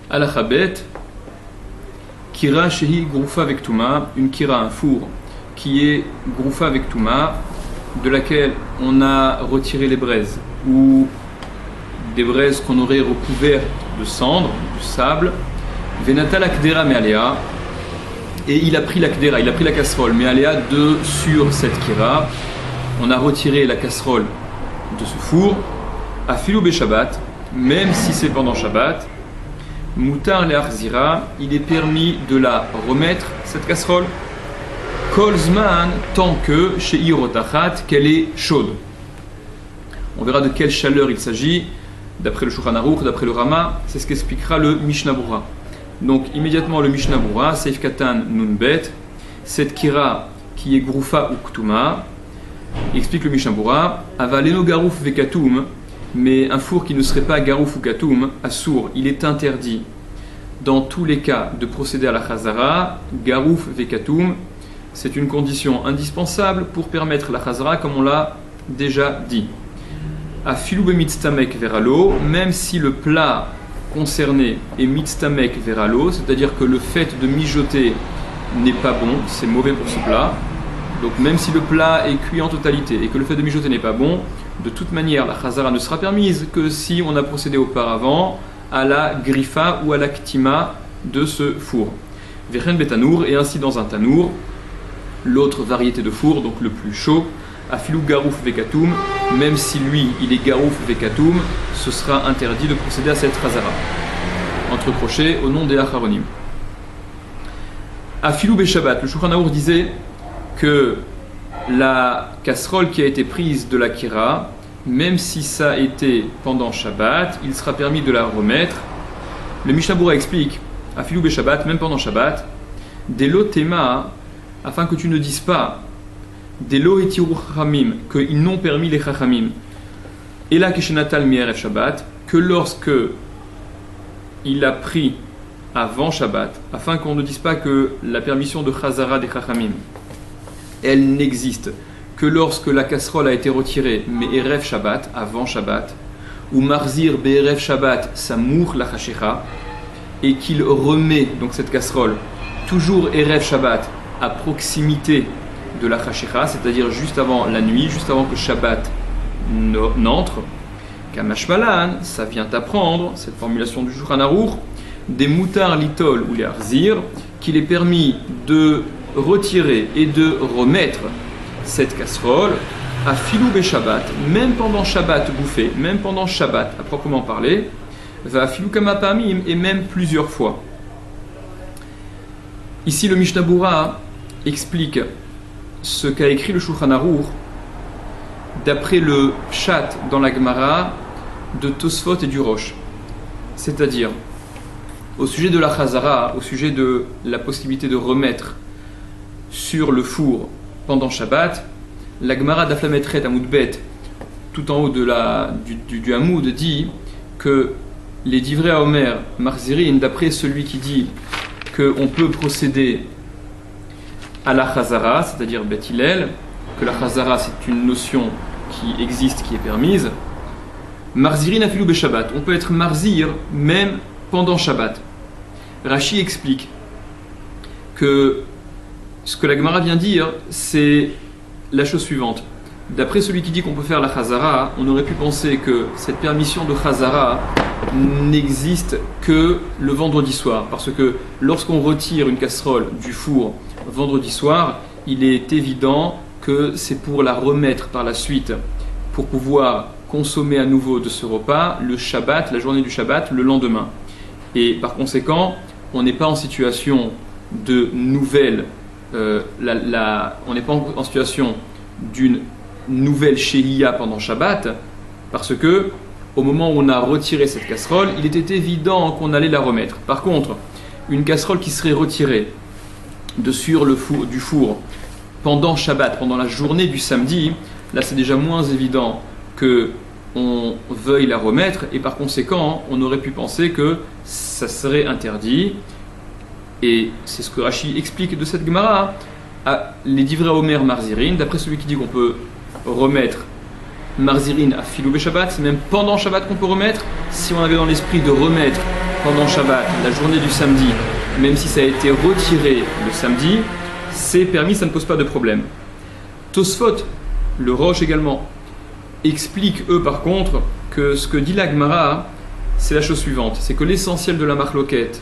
Alachabet, Kira Shehi Groufa avec Touma, une Kira, un four, qui est Groufa avec Touma, de laquelle on a retiré les braises, ou des braises qu'on aurait recouvertes de cendre, du sable, Venata la Kdera Me'alea, et il a pris la Kdera, il a pris la casserole Me'alea sur cette Kira, on a retiré la casserole de ce four, à Filou Shabbat, même si c'est pendant Shabbat, Moutar le'achzira, il est permis de la remettre, cette casserole, Kolzman, tant que, chez Irotachat, qu'elle est chaude. On verra de quelle chaleur il s'agit, d'après le Shulchan Aruch, d'après le Rama, c'est ce qu'expliquera le Mishnah Berurah. Donc immédiatement le Mishnah Berurah, Seif Katan Nunbet, cette Kira qui est Groufa ou Ktuma, explique le Mishnah Berurah, Avaleno Garouf Vekatum, mais un four qui ne serait pas Garouf ou Katoum, Assour, il est interdit dans tous les cas de procéder à la Chazara, Garouf Vekatoum, c'est une condition indispensable pour permettre la Chazara comme on l'a déjà dit. A Filoube Mitztamek Veralo, même si le plat concerné est Mitztamek Veralo, c'est-à-dire que le fait de mijoter n'est pas bon, c'est mauvais pour ce plat. Donc même si le plat est cuit en totalité et que le fait de mijoter n'est pas bon, de toute manière la chazara ne sera permise que si on a procédé auparavant à la grifa ou à la ktima de ce four. Vechen betanour, et ainsi dans un tanour, l'autre variété de four, donc le plus chaud, afilou garouf vekatoum, même si lui il est garouf vekatoum, ce sera interdit de procéder à cette chazara. Entre crochets au nom des acharonim. Afilou beshabbat, le Shulchan Aruch disait que la casserole qui a été prise de la Kira, même si ça a été pendant Shabbat, il sera permis de la remettre. Le Mishnah Berurah explique, à Filou Shabbat, même pendant Shabbat, Delo Tema, afin que tu ne dises pas, Delo Etiru Chachamim, qu'ils n'ont permis les Chachamim, et là Keshenatal Mierev Shabbat, que lorsque il a pris avant Shabbat, afin qu'on ne dise pas que la permission de Chazara des Chachamim, elle n'existe que lorsque la casserole a été retirée, mais Erev Shabbat, avant Shabbat, ou Marzir Be'erev Shabbat, Samour la Chashecha, et qu'il remet donc cette casserole toujours Erev Shabbat à proximité de la Chashecha, c'est-à-dire juste avant la nuit, juste avant que Shabbat n'entre. Kamashmalan, ça vient apprendre, cette formulation du Shulchan Aruch, des moutards litol ou les arzir, qu'il est permis de retirer et de remettre cette casserole à filou Shabbat, même pendant Shabbat bouffé, même pendant Shabbat à proprement parler, va filou kamapamim, et même plusieurs fois. Ici le Mishnah Berurah explique ce qu'a écrit le Shulchan Aruch d'après le pshat dans la Gemara de Tosfot et du Rosh, c'est-à-dire au sujet de la Chazara, au sujet de la possibilité de remettre sur le four pendant Shabbat, la Gemara d'Aflametret Amoudbet, tout en haut du Hamoud, dit que les divrei Omer Marzirin, d'après celui qui dit qu'on peut procéder à la Chazara, c'est-à-dire Bet Hillel, que la Chazara c'est une notion qui existe, qui est permise, Marzirin afilou Beshabbat, on peut être Marzir même pendant Shabbat. Rashi explique que ce que la Gemara vient dire, c'est la chose suivante. D'après celui qui dit qu'on peut faire la Chazara, on aurait pu penser que cette permission de Chazara n'existe que le vendredi soir. Parce que lorsqu'on retire une casserole du four vendredi soir, il est évident que c'est pour la remettre par la suite, pour pouvoir consommer à nouveau de ce repas le Shabbat, la journée du Shabbat, le lendemain. Et par conséquent, on n'est pas en situation de nouvelle on n'est pas en situation d'une nouvelle Shehiya pendant Shabbat, parce que au moment où on a retiré cette casserole, il était évident qu'on allait la remettre. Par contre, une casserole qui serait retirée du four pendant Shabbat, pendant la journée du samedi, là c'est déjà moins évident que on veuille la remettre, et par conséquent on aurait pu penser que ça serait interdit. Et c'est ce que Rashi explique de cette Gemara, les divrei Omer Marzirin, d'après celui qui dit qu'on peut remettre Marzirin à Filou Shabbat, c'est même pendant Shabbat qu'on peut remettre. Si on avait dans l'esprit de remettre pendant Shabbat, la journée du samedi, même si ça a été retiré le samedi, c'est permis, ça ne pose pas de problème. Tosfot, le Rosh également, explique eux par contre que ce que dit la Gemara, c'est la chose suivante, c'est que l'essentiel de la marloquette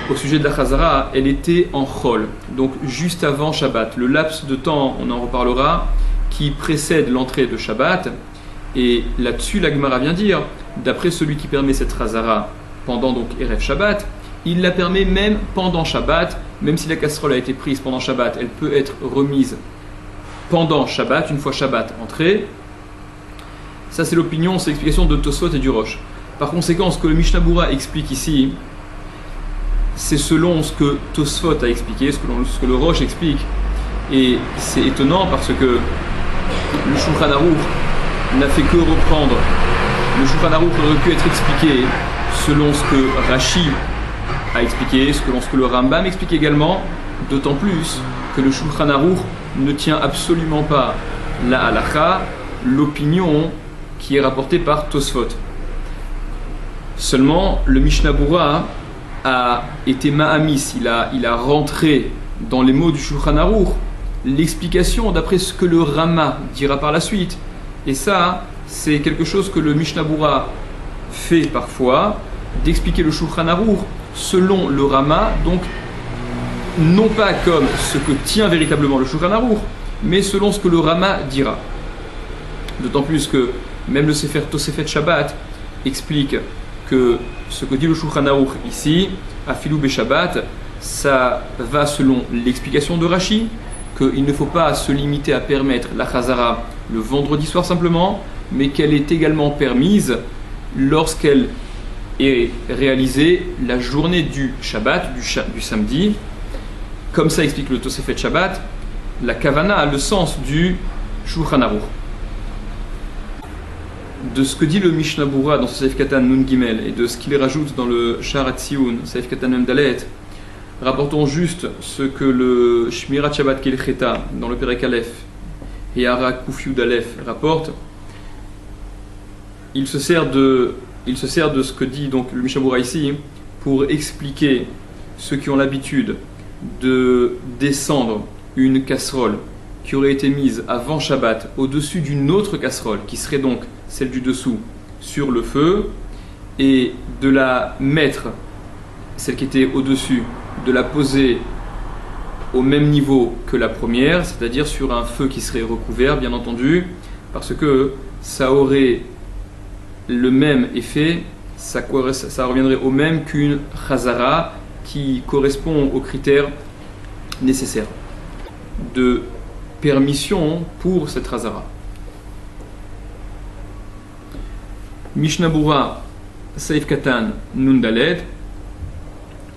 au sujet de la Chazara, elle était en Chol, donc juste avant Shabbat, le laps de temps, on en reparlera, qui précède l'entrée de Shabbat, et là-dessus la Gemara vient dire, d'après celui qui permet cette Chazara pendant donc Erev Shabbat, il la permet même pendant Shabbat, même si la casserole a été prise pendant Shabbat, elle peut être remise pendant Shabbat, une fois Shabbat entré. Ça c'est l'opinion, c'est l'explication de Tosfot et du Rosh. Par conséquent, ce que le Mishnah Berurah explique ici, c'est selon ce que Tosfot a expliqué, ce que le Rosh explique. Et c'est étonnant parce que le Shulchan Aruch n'a fait que reprendre. Le Shulchan Aruch aurait pu être expliqué selon ce que Rashi a expliqué, selon ce que le Rambam explique également, d'autant plus que le Shulchan Aruch ne tient absolument pas la halakha, l'opinion qui est rapportée par Tosfot. Seulement, le Mishnah Berurah a été ma'amis, il a rentré dans les mots du Shulchan Aruch l'explication d'après ce que le Rama dira par la suite. Et ça, c'est quelque chose que le Mishnah Berurah fait parfois, d'expliquer le Shulchan Aruch selon le Rama, donc non pas comme ce que tient véritablement le Shulchan Aruch, mais selon ce que le Rama dira. D'autant plus que même le Sefer Tosefet Shabbat explique que ce que dit le Shulchan Aruch ici, Afilou Beshabbat, ça va selon l'explication de Rashi, qu'il ne faut pas se limiter à permettre la Chazara le vendredi soir simplement, mais qu'elle est également permise lorsqu'elle est réalisée la journée du Shabbat, du samedi. Comme ça explique le Tosefet Shabbat, la Kavana a le sens du Shulchan Aruch. De ce que dit le Mishnah Berurah dans ce Saif Katan Nun Gimel et de ce qu'il rajoute dans le Sharat Tziyun, Saif Katan Nun Dalet, rapportons juste ce que le Shmirat Shabbat Kelcheta dans le Perek Aleph et Hara Kuf Yud Aleph rapporte. Il se sert de ce que dit donc le Mishnah Berurah ici pour expliquer ceux qui ont l'habitude de descendre une casserole qui aurait été mise avant Shabbat au-dessus d'une autre casserole qui serait donc celle du dessous sur le feu, et de la mettre, celle qui était au-dessus, de la poser au même niveau que la première, c'est-à-dire sur un feu qui serait recouvert bien entendu, parce que ça aurait le même effet, ça reviendrait au même qu'une chazara qui correspond aux critères nécessaires de permission pour cette chazara. Mishnah Berurah, Saif Katan, Nun Daled,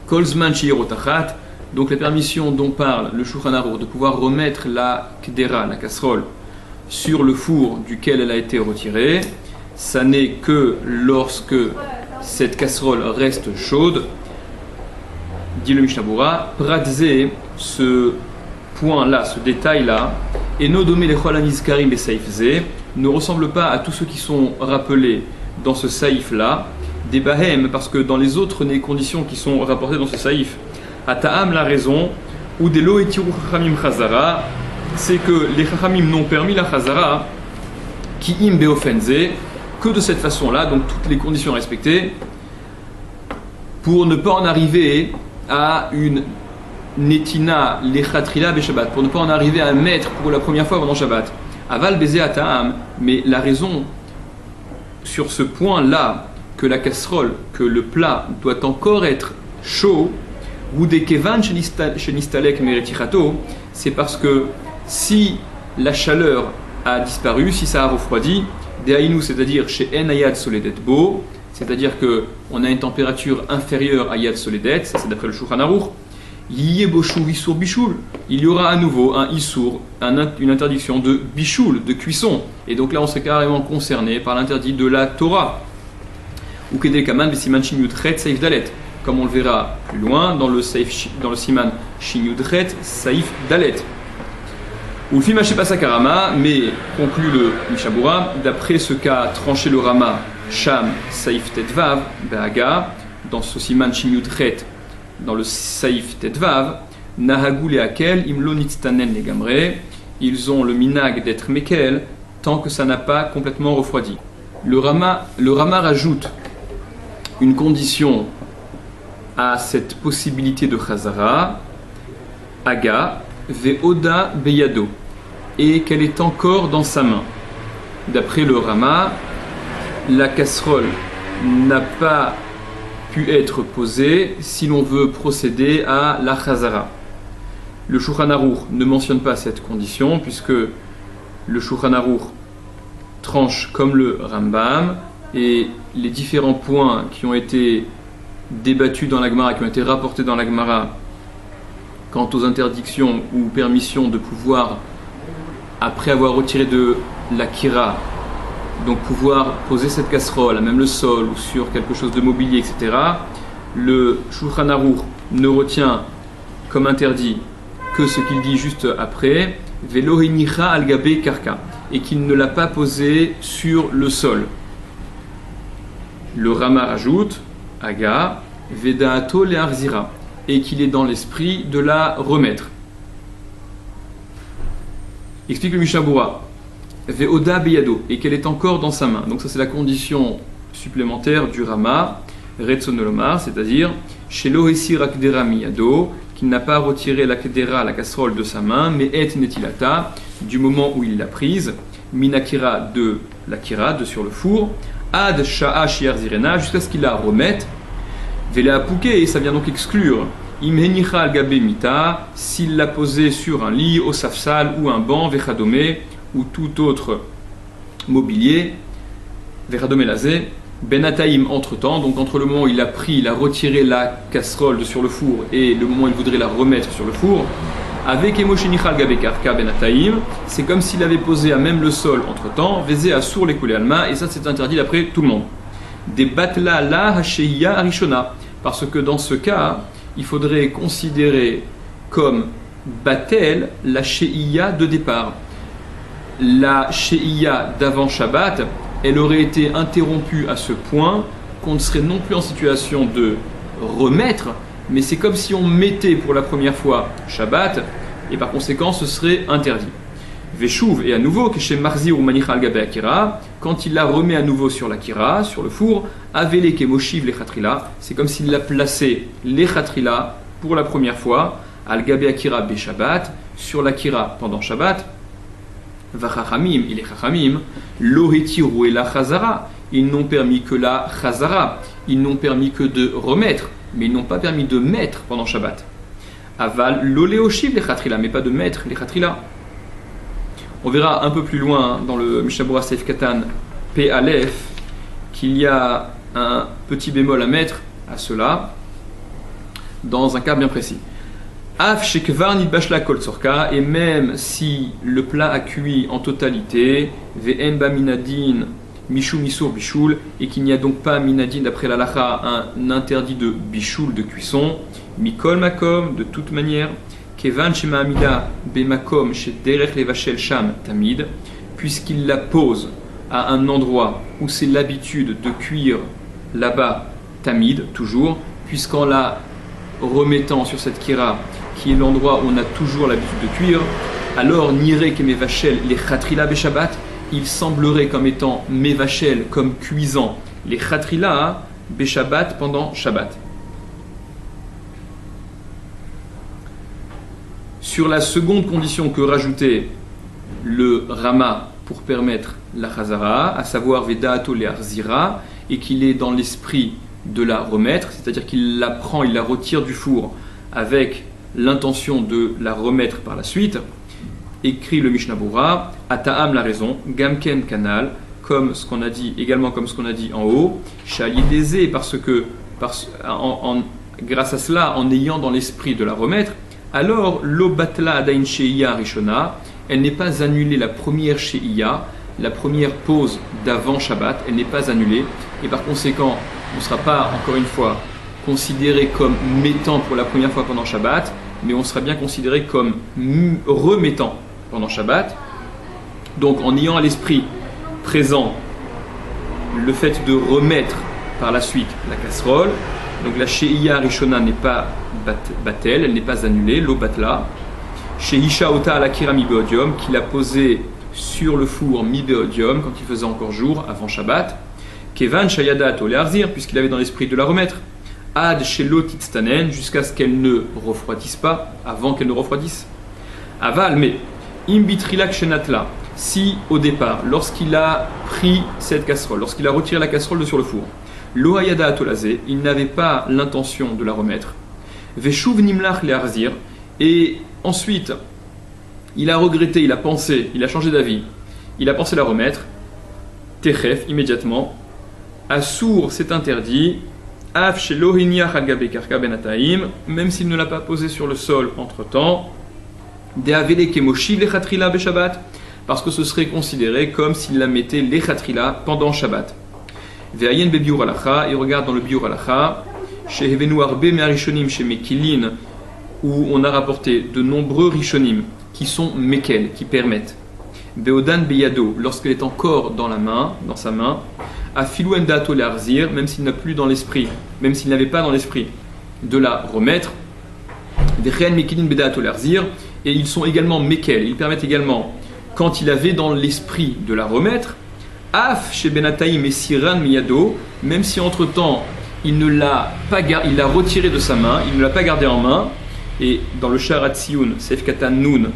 Kolzman Shirotachat, donc la permission dont parle le Shulchan Aruch de pouvoir remettre la kdera, la casserole, sur le four duquel elle a été retirée, ça n'est que lorsque cette casserole reste chaude, dit le Mishnah Berurah, Pratze, ce point-là, ce détail-là, et Nodomé les Cholanizkarim et Saifze, ne ressemble pas à tous ceux qui sont rappelés dans ce saïf-là, des Bahem, parce que dans les autres conditions qui sont rapportées dans ce saïf, Ata'am la raison, ou des Lo etiru Chachamim Chazara, c'est que les Chachamim n'ont permis la Chazara, qui im beofenze, que de cette façon-là, donc toutes les conditions respectées, pour ne pas en arriver à une Netina lechatrila beshabbat, pour ne pas en arriver à mettre pour la première fois pendant Shabbat. Aval beze ata'am, mais la raison sur ce point-là, que la casserole, que le plat doit encore être chaud, ou des kevan shenistalek meretichato, c'est parce que si la chaleur a disparu, si ça a refroidi, dehainu, c'est-à-dire chez en ayad soledet bo, c'est-à-dire qu'on a une température inférieure à yad soledet, ça c'est d'après le Shulchan Aruch, yiyeboshu isur bishul, il y aura à nouveau un isur, une interdiction de bishul, de cuisson, et donc là on serait carrément concerné par l'interdit de la Torah, ou kedel kaman besiman shin yudchet saif dalet, comme on le verra plus loin dans le siman shin yudchet saif dalet. Ou le film Hashepasa Karama, mais conclut le Mishnah Berurah, d'après ce qu'a tranché le Rama, Sham Saif Tetvav, Behaga, dans ce siman Shimyutret, dans le Saïf Tetvav, Nahagou lehakel imlo nitztanen legamre, ils ont le minag d'être mekel tant que ça n'a pas complètement refroidi. Le Rama rajoute une condition à cette possibilité de Chazara, Aga, Ve'oda Beyado, et qu'elle est encore dans sa main. D'après le Rama, la casserole n'a pas pu être posée si l'on veut procéder à la Chazara. Le Shulchan Aruch ne mentionne pas cette condition puisque le Shulchan Aruch tranche comme le Rambam et les différents points qui ont été débattus dans la Gemara, qui ont été rapportés dans la Gemara quant aux interdictions ou permissions de pouvoir, après avoir retiré de la kira, donc pouvoir poser cette casserole à même le sol ou sur quelque chose de mobilier, etc. Le Shulchan Aruch ne retient comme interdit que ce qu'il dit juste après, Velo hinicha al gabe karka, et qu'il ne l'a pas posé sur le sol. Le Rama rajoute, Aga, Vedaato le'arzira, et qu'il est dans l'esprit de la remettre. Explique le Mishnah Berurah, Ve'oda beyado, et qu'elle est encore dans sa main. Donc ça c'est la condition supplémentaire du Rama, Retzonolomar, c'est-à-dire Shelo hesir akdera miyado, qu'il n'a pas retiré la kedera, la casserole de sa main, mais et netilata, du moment où il l'a prise, minakira de la kira, de sur le four, ad sha'a shiar zirena, jusqu'à ce qu'il la remette, vela pouké, et ça vient donc exclure, imhenicha al gabe mita, s'il l'a posé sur un lit, au safsal ou un banc, vechadome, ou tout autre mobilier, vechadome lazé, benataïm entre-temps, donc entre le moment où il a pris, il a retiré la casserole de sur le four et le moment où il voudrait la remettre sur le four, avec emoshenichal gabekarka benataïm, c'est comme s'il avait posé à même le sol entre-temps, vezé à sour les coulées alma, et ça c'est interdit d'après tout le monde. Des batla la hasheiya arishona, parce que dans ce cas, il faudrait considérer comme batel la sheiya de départ. La sheiya d'avant Shabbat, elle aurait été interrompue à ce point qu'on ne serait non plus en situation de remettre, mais c'est comme si on mettait pour la première fois Shabbat, et par conséquent ce serait interdit. Veshuv, et à nouveau, que chez Marzir ou Manichal Gabe Akira, quand il la remet à nouveau sur la kira, sur le four, Avele Kemoshiv les Khatrila, c'est comme s'il l'a placé les Khatrila pour la première fois, Al Gabe Akira Be Shabbat, sur la kira pendant Shabbat, Vachachamim, et les Chachamim, Lohetiru et la Chazara, ils n'ont permis que la Chazara, ils n'ont permis que de remettre, mais ils n'ont pas permis de mettre pendant Shabbat. Aval l'oléoshiv les Khatrila, mais pas de mettre les Khatrila. On verra un peu plus loin dans le Mishnah Berurah Seif Katan P Aleph qu'il y a un petit bémol à mettre à cela dans un cas bien précis. Af shekvar nidbashla kol tzorka, et même si le plat a cuit en totalité, ve'en ba minadin mishu misur bishul, et qu'il n'y a donc pas minadin d'après la lacha un interdit de bishul, de cuisson, mikol makom, de toute manière, kevan shema amida bemakom she derech levashel sham tamid, puisqu'il la pose à un endroit où c'est l'habitude de cuire là-bas tamid, toujours, puisqu'en la remettant sur cette kira, qui est l'endroit où on a toujours l'habitude de cuire, alors niré que mevachel les chatrila be Shabbat, il semblerait comme étant mevachel, comme cuisant les chatrila be Shabbat pendant Shabbat. Sur la seconde condition que rajoutait le Rama pour permettre la Chazara, à savoir Vedaato le'arzira, et qu'il est dans l'esprit de la remettre, c'est-à-dire qu'il la prend, il la retire du four avec l'intention de la remettre par la suite, écrit le Mishnah Berurah, Ata'am la raison, Gamken kanal, comme ce qu'on a dit, également comme ce qu'on a dit en haut, Shalideze, parce que grâce à cela, en ayant dans l'esprit de la remettre, alors l'obatla adain sheiya rishona, elle n'est pas annulée, la première sheiya, la première pause d'avant Shabbat, elle n'est pas annulée, et par conséquent, on ne sera pas, encore une fois, considéré comme mettant pour la première fois pendant Shabbat, mais on sera bien considéré comme remettant pendant Shabbat. Donc en ayant à l'esprit présent le fait de remettre par la suite la casserole, Donc la Shehiya Rishona n'est pas batel, elle n'est pas annulée, lo batla. Shehisha Ota Alakira mi beodium, qu'il a posé sur le four mi beodium quand il faisait encore jour avant Shabbat. Kevan Shayadat Ole Arzir, puisqu'il avait dans l'esprit de la remettre. Ad Shelo Titztanen, jusqu'à ce qu'elle ne refroidisse pas, avant qu'elle ne refroidisse. Aval, mais Imbitrilak Shenatla, si au départ, lorsqu'il a pris cette casserole, lorsqu'il a retiré la casserole de sur le four, Lohayada Atolazé, il n'avait pas l'intention de la remettre. Veshuv Nimlach Le Arzir, et ensuite, il a regretté, il a pensé, il a changé d'avis, il a pensé la remettre. Techef, immédiatement. Assour, c'est interdit. Af shelohiniach al gabe karka benataim, même s'il ne l'a pas posé sur le sol entre-temps. Deavele kemoshi lechatrila beshabbat, parce que ce serait considéré comme s'il la mettait lechatrila pendant Shabbat. Ve'ayen bebiur alacha, il regarde dans le biur alacha, shehevenu arbe me'arishonim shemekilin, où on a rapporté de nombreux rishonim qui sont mekel, qui permettent. Beodan beyado, lorsqu'elle est encore dans la main, dans sa main, à filou endato l'arzir, même s'il n'a plus dans l'esprit, même s'il n'avait pas dans l'esprit de la remettre. Vechen mekilin bedato l'arzir, et ils sont également mekel, ils permettent également, quand il avait dans l'esprit de la remettre, af chez benataim et siran miyado, même si entre temps il ne l'a pas il l'a retiré de sa main, il ne l'a pas gardé en main. Et dans le Sharat Sioun, Sef Katan Nun,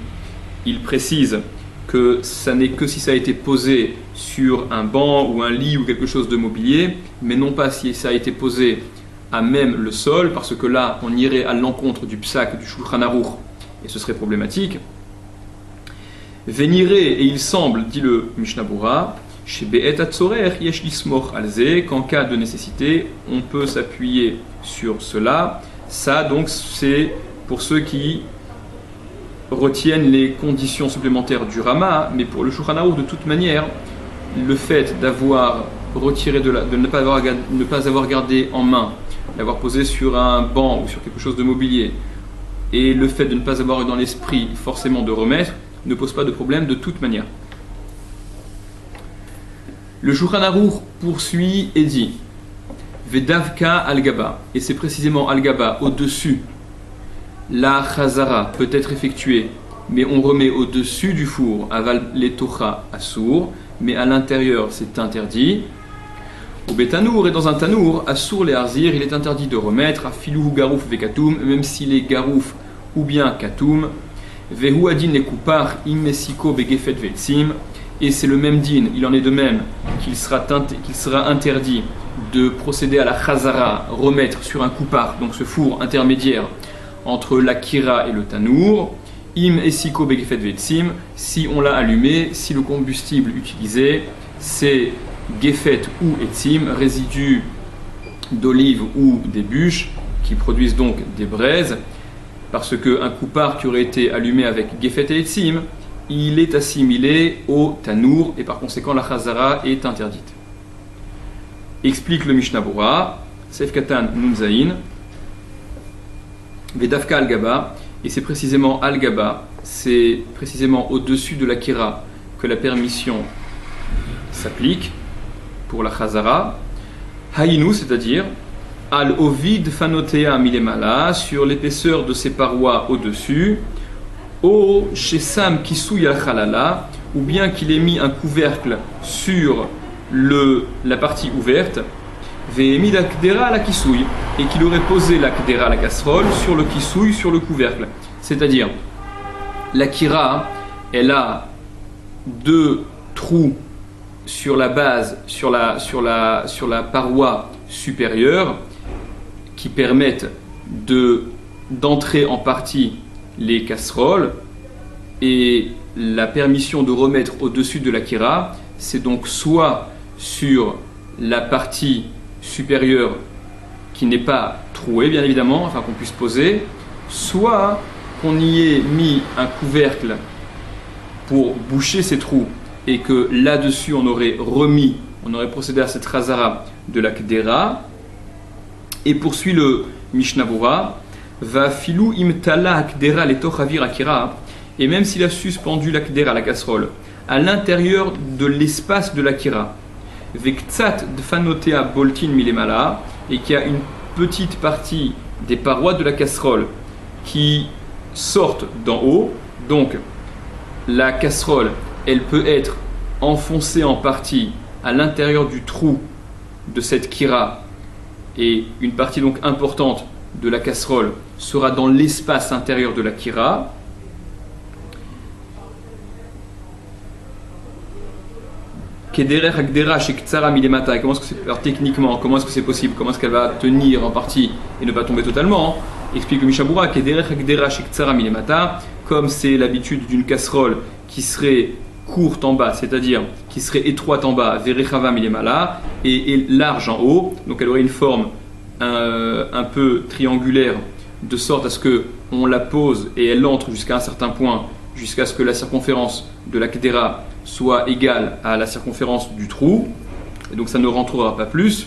il précise que ça n'est que si ça a été posé sur un banc ou un lit ou quelque chose de mobilier, mais non pas si ça a été posé à même le sol, parce que là, on irait à l'encontre du psak, du Shulchan Aruch, et ce serait problématique. Véniré, et il semble, dit le Mishnah Bura, chez Be'et Atzorer, Yesh Lismoch Alze, qu'en cas de nécessité, on peut s'appuyer sur cela. Ça, donc, c'est pour ceux qui retiennent les conditions supplémentaires du Rama, mais pour le Shulchan Aruch, de toute manière, le fait d'avoir retiré de ne pas avoir gardé en main, l'avoir posé sur un banc ou sur quelque chose de mobilier, et le fait de ne pas avoir eu dans l'esprit forcément de remettre, ne pose pas de problème de toute manière. Le Shulchan Aruch poursuit et dit Vedavka al-Gaba, et c'est précisément al-Gaba, au-dessus. La chazara peut être effectuée, mais on remet au-dessus du four, aval letocha assour, mais à l'intérieur c'est interdit. Au betanour et dans un tanour, assour les arzir, il est interdit de remettre, à filou garouf vekatoum, même s'il est garouf ou bien katoum. Vehu adin les koupar immesiko begefet vetsim, et c'est le même din, il en est de même qu'il sera interdit de procéder à la chazara, remettre sur un koupar, donc ce four intermédiaire entre la kira et le tanour, im esiko begefet vetsim, si on l'a allumé, si le combustible utilisé c'est gefet ou etzim, résidus d'olive ou des bûches qui produisent donc des braises, parce qu'un koupar qui aurait été allumé avec gefet et etzim, il est assimilé au tanour et par conséquent la chazara est interdite. Explique le Mishnah Bura, Sef Katan Nun Zayin, Vedavka al-Gaba, et c'est précisément al-Gaba, c'est précisément au-dessus de la kira que la permission s'applique pour la chazara. Haïnu, c'est-à-dire al-Ovid fanotea milemala, sur l'épaisseur de ses parois au-dessus, o shesam kisouy al-chalala, ou bien qu'il ait mis un couvercle sur la partie ouverte, ve'emid akdera la kisouy, et qu'il aurait posé la kdera, la casserole, sur le kisouy, sur le couvercle. C'est-à-dire, la kira, elle a deux trous sur la base, sur la paroi supérieure, qui permettent d'entrer en partie les casseroles, et la permission de remettre au-dessus de la kira, c'est donc soit sur la partie supérieure qui n'est pas trouée, bien évidemment, afin qu'on puisse poser, soit qu'on y ait mis un couvercle pour boucher ces trous, et que là-dessus on aurait procédé à cette chazara de la kdera. Et poursuit le Mishnah Bura, va filou imtala akdera letochavir akira, et même s'il a suspendu la kdera, la casserole, à l'intérieur de l'espace de la kira, vektsat dfanotea boltin milemala, et qu'il y a une petite partie des parois de la casserole qui sortent d'en haut. Donc la casserole, elle peut être enfoncée en partie à l'intérieur du trou de cette kira, et une partie donc importante de la casserole sera dans l'espace intérieur de la kira. Comment est-ce que c'est, alors techniquement, comment est-ce que c'est possible? Comment est-ce qu'elle va tenir en partie et ne pas tomber totalement? Explique le Mishabura, comme c'est l'habitude d'une casserole qui serait courte en bas, c'est-à-dire qui serait étroite en bas, et large en haut, donc elle aurait une forme un peu triangulaire, de sorte à ce qu'on la pose et elle entre jusqu'à un certain point, jusqu'à ce que la circonférence de la kedera soit égale à la circonférence du trou, et donc ça ne rentrera pas plus.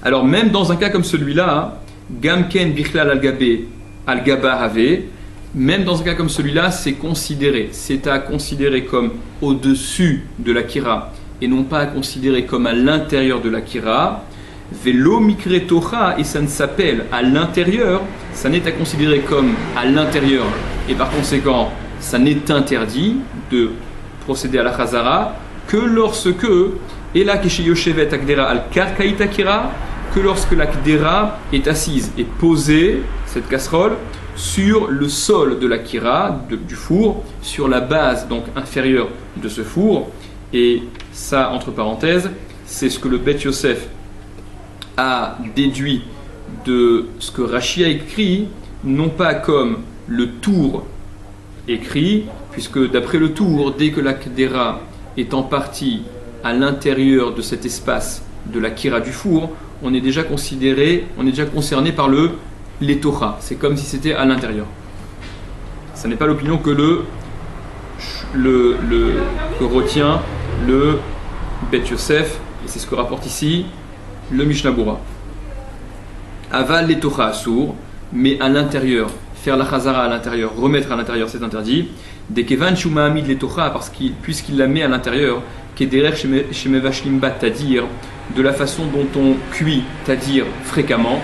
Alors même dans un cas comme celui-là, Gamken Bichlal al-Gaba Have, même dans un cas comme celui-là, c'est à considérer comme au-dessus de la kira et non pas à considérer comme à l'intérieur de la kira. Velo mikre tocha, et ça ne s'appelle à l'intérieur, ça n'est à considérer comme à l'intérieur, et par conséquent, ça n'est interdit de procéder à la chazara que lorsque, et là yoshevet akdera al karkaït akira, que lorsque la kdera est assise et posée, cette casserole, sur le sol de la kira, du four, sur la base donc inférieure de ce four. Et ça, entre parenthèses, c'est ce que le Bet Yosef a déduit de ce que Rashi a écrit, non pas comme le Tour écrit, puisque d'après le Tour, dès que la Kedera est en partie à l'intérieur de cet espace de la kira du four, on est déjà concerné par l'étocha. C'est comme si c'était à l'intérieur. Ce n'est pas l'opinion que que retient le Bet Yosef, et c'est ce que rapporte ici le Mishnah Bura. Aval l'étocha assour, mais à l'intérieur, faire la chazara à l'intérieur, remettre à l'intérieur, c'est interdit. Des kevan shuma amid l'étocha, puisqu'il la met à l'intérieur, kederer shemevashlimba, c'est-à-dire de la façon dont on cuit, c'est-à-dire fréquemment,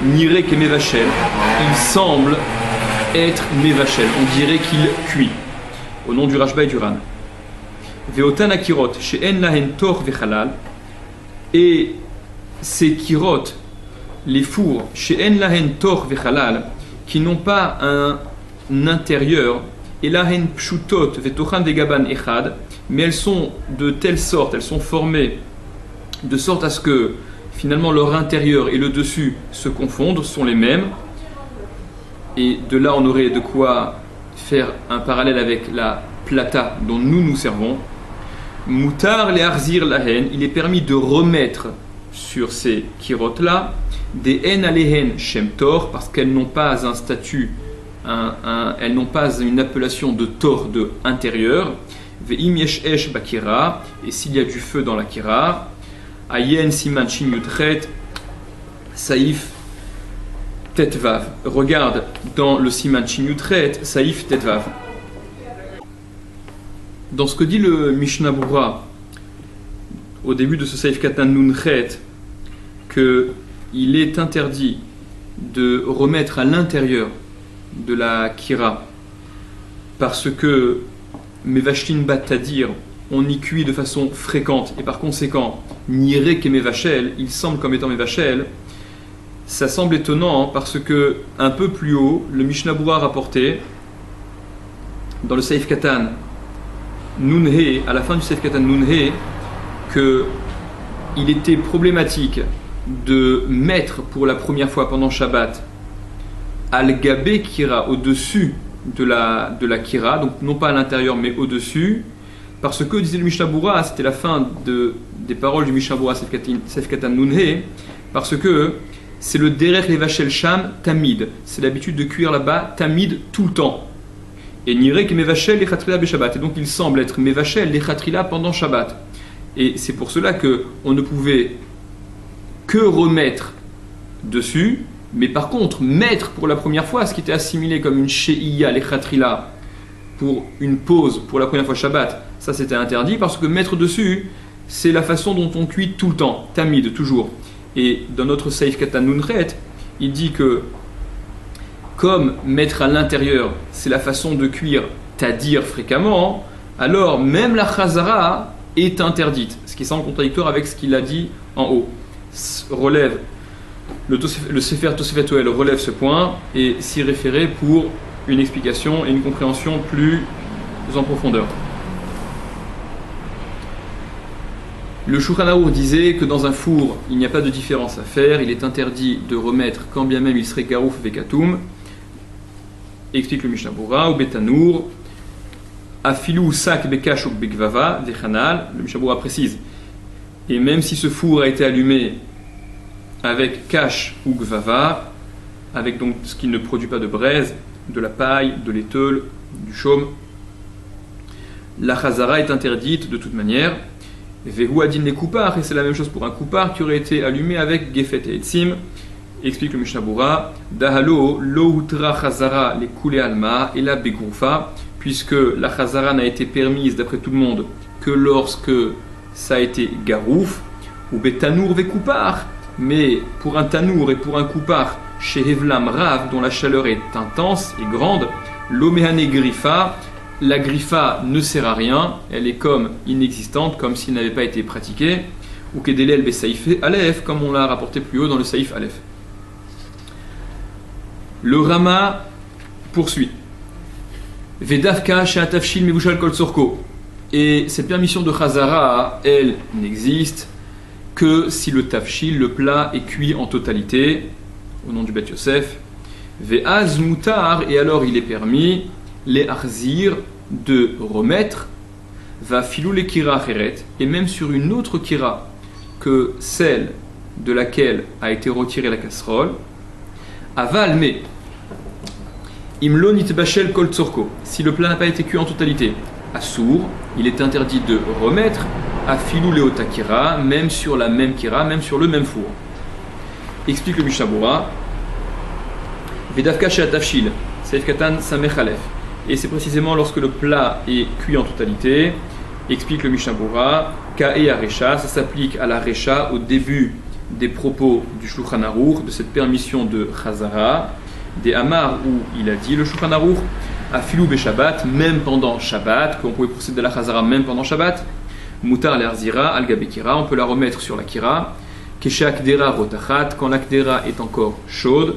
nire kemevachel, il semble être mevachel, on dirait qu'il cuit, au nom du Rashba et du Ran. Veotan akirot, she'en lahen tor vechalal, et ces kirot, les fours, she'en lahen tor vechalal, qui n'ont pas un intérieur, et lahen pshutot vetochan vegaban echad, mais elles sont de telle sorte, elles sont formées de sorte à ce que finalement leur intérieur et le dessus se confondent, sont les mêmes. Et de là on aurait de quoi faire un parallèle avec la plata dont nous servons. Moutar les arzir lahen, il est permis de remettre sur ces kirotes là des en alehen shem tor, parce qu'elles n'ont pas un statut, elles n'ont pas une appellation de tor, de intérieur. Ve'im yesh esh bakira, et s'il y a du feu dans la kira, ayen siman shin yudchet saif tetvav. Regarde dans le siman shin yudchet saif tetvav. Dans ce que dit le Mishnah Bura au début de ce saif katan nunchet, que il est interdit de remettre à l'intérieur de la kira parce que mevashlin bat, c'est-à-dire on y cuit de façon fréquente et par conséquent nire que mevachel, il semble comme étant mevachel. Ça semble étonnant parce que un peu plus haut le Mishnah Bura rapporté dans le Seif Katan Nunhe, à la fin du Seif Katan Nunhe, que il était problématique de mettre pour la première fois pendant Shabbat al-gabé kira, au-dessus de la kira, donc non pas à l'intérieur mais au-dessus, parce que, disait le Mishnah Bura, c'était la fin des paroles du Mishnah Bura Seif Katan Nunhe, parce que c'est le derech levachel sham tamid, c'est l'habitude de cuire là-bas tamid tout le temps. Et nirek mevachel lechatrila beshabbat, et donc il semble être mevachel lechatrila pendant Shabbat. Et c'est pour cela qu'on ne pouvait que remettre dessus, mais par contre mettre pour la première fois, ce qui était assimilé comme une she'iya lechatrila pour une pause pour la première fois Shabbat, ça c'était interdit, parce que mettre dessus c'est la façon dont on cuit tout le temps, tamid, toujours. Et dans notre Seif Katan Nunret, il dit que comme mettre à l'intérieur, c'est la façon de cuire tadir fréquemment, alors même la chazara est interdite, ce qui semble contradictoire avec ce qu'il a dit en haut. Relève, le Sefer Tosefet Ohel relève ce point et s'y référer pour une explication et une compréhension plus en profondeur. Le Shulchan Arour disait que dans un four, il n'y a pas de différence à faire, il est interdit de remettre, quand bien même il serait garouf vekatum, explique le Mishnah Bura, ou betanour, afilou sak bekash ou bekvava, dechanal, le Mishnah Bura précise. Et même si ce four a été allumé avec kash ou gvava, avec donc ce qui ne produit pas de braise, de la paille, de l'éteule, du chaume, la chazara est interdite de toute manière. Vehu adin les koupar, et c'est la même chose pour un koupar qui aurait été allumé avec gefet et etzim. Explique le Mishnah Bura, Dahalo, lo utra chazara les koulé alma, et la begroufa, puisque la chazara n'a été permise d'après tout le monde que lorsque ça a été garouf, ou betanour ve koupar, mais pour un tanour et pour un koupar, chez Hevlam Rav, dont la chaleur est intense et grande, l'omehane grifa, la grifa ne sert à rien, elle est comme inexistante, comme s'il n'avait pas été pratiquée, ou kedelel be saïf alef, comme on l'a rapporté plus haut dans le saïf alef. Le Rama poursuit. Vedavka she'atafshil mevushal kol tzorko. Et cette permission de Chazara, elle n'existe que si le tafshil, le plat, est cuit en totalité, au nom du Beth Yosef. Ve'az mutar, et alors il est permis, les arzir, de remettre, va filou les kira cheret, et même sur une autre kira que celle de laquelle a été retirée la casserole, aval, mais imlo nitbashel kol tzorko, si le plat n'a pas été cuit en totalité, assour, il est interdit de remettre à filou leota kira, même sur la même kira, même sur le même four. Explique le Mishnah Bura, vedavka she'atafshil, seif katan samech alef. Et c'est précisément lorsque le plat est cuit en totalité, explique le Mishnah Bura, Ka'e Aresha, ça s'applique à la Resha au début des propos du Shulchan Arour, de cette permission de Chazara, des Amar où il a dit le Shulchan Arour, à Filou be Shabbat, même pendant Shabbat, qu'on pouvait procéder à la Chazara même pendant Shabbat, Mutar l'Arzira, Al-Gabekira, on peut la remettre sur la Kira, Kesha Akdera Rotachat, quand l'Akdera est encore chaude,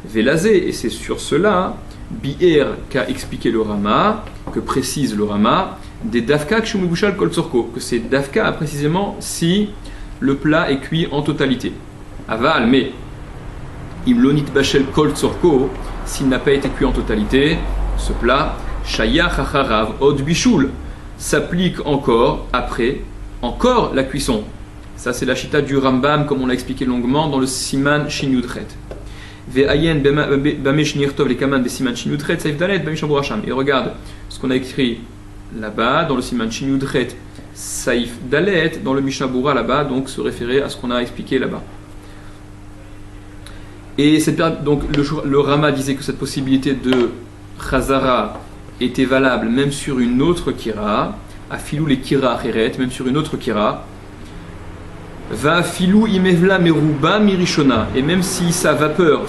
Velazé, et c'est sur cela, Bi'er qu'a expliqué le Rama, que précise le Rama, des Dafka Kshumibushal Kol Tzorko, que c'est Dafka précisément si le plat est cuit en totalité. Aval, mais Imlonit Bashel Kol Tzorko, s'il n'a pas été cuit en totalité, ce plat, Shayach Acharav Od Bishul, s'applique encore après, encore la cuisson. Ça c'est la chita du Rambam, comme on l'a expliqué longuement dans le Siman Shin Yudchet. Et regarde ce qu'on a écrit là-bas dans le Siman Shin Yudchet Saif Dalet, dans le Mishnah Bura là-bas, donc se référer à ce qu'on a expliqué là-bas. Et donc le Rama disait que cette possibilité de Chazara était valable même sur une autre Kira, à Filou les Kira Acheret, même sur une autre Kira. Va filou imevla meruba mirishona, et même si sa vapeur,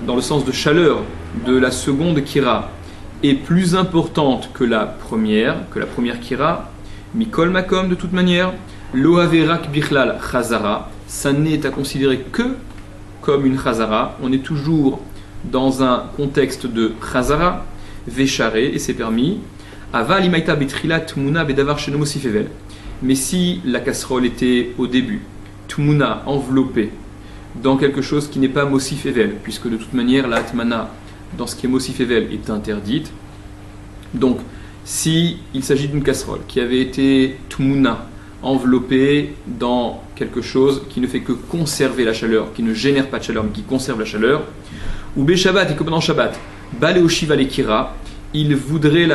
dans le sens de chaleur de la seconde kira, est plus importante que la première kira, mikol makom de toute manière, lohaverak bichlal chazara, ça n'est à considérer que comme une chazara, on est toujours dans un contexte de chazara, vécharé, et c'est permis, aval imaita betrilat muna bedavar shenomosifevel, mais si la casserole était au début, Tmuna enveloppé dans quelque chose qui n'est pas Mosif Evel, puisque de toute manière la Atmana dans ce qui est Mosif Evel est interdite. Donc, si il s'agit d'une casserole qui avait été Tmuna enveloppée dans quelque chose qui ne fait que conserver la chaleur, qui ne génère pas de chaleur mais qui conserve la chaleur, ou Beshabbat, et comme dans Shabbat, Baleoshiva Lekira, il vient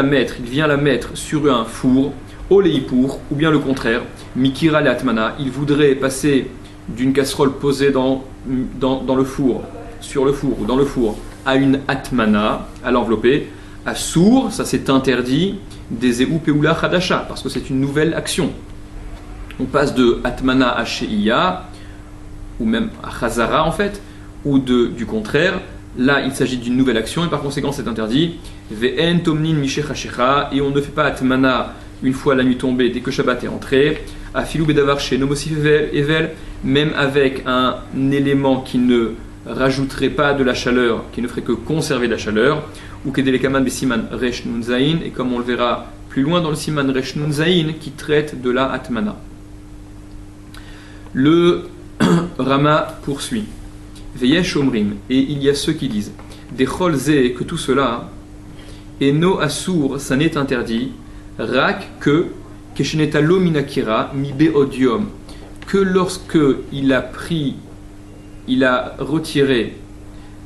la mettre sur un four, Oleipour, ou bien le contraire, Mikira le Atmana, il voudrait passer d'une casserole posée dans le four, sur le four ou dans le four, à une Atmana, à l'envelopper, à sourd, ça c'est interdit, des Eou Peoula Hadasha, parce que c'est une nouvelle action. On passe de Atmana à Sheia, ou même à Chazara en fait, ou du contraire, là il s'agit d'une nouvelle action et par conséquent c'est interdit. Ve'en tomnin mishechashecha, et on ne fait pas atmana une fois la nuit tombée dès que Shabbat est entré. Afilou bedavar chez nomosif evel, même avec un élément qui ne rajouterait pas de la chaleur, qui ne ferait que conserver la chaleur, ou kedelekaman besiman resh nun zain, et comme on le verra plus loin dans le siman resh nun zain qui traite de la atmana. Le Rama poursuit. Veyesh omrim, et il y a ceux qui disent Dechol ze, que tout cela, eno asur, ça n'est interdit, rak que, keshenetalo minakira, mibe odium, que lorsque il a retiré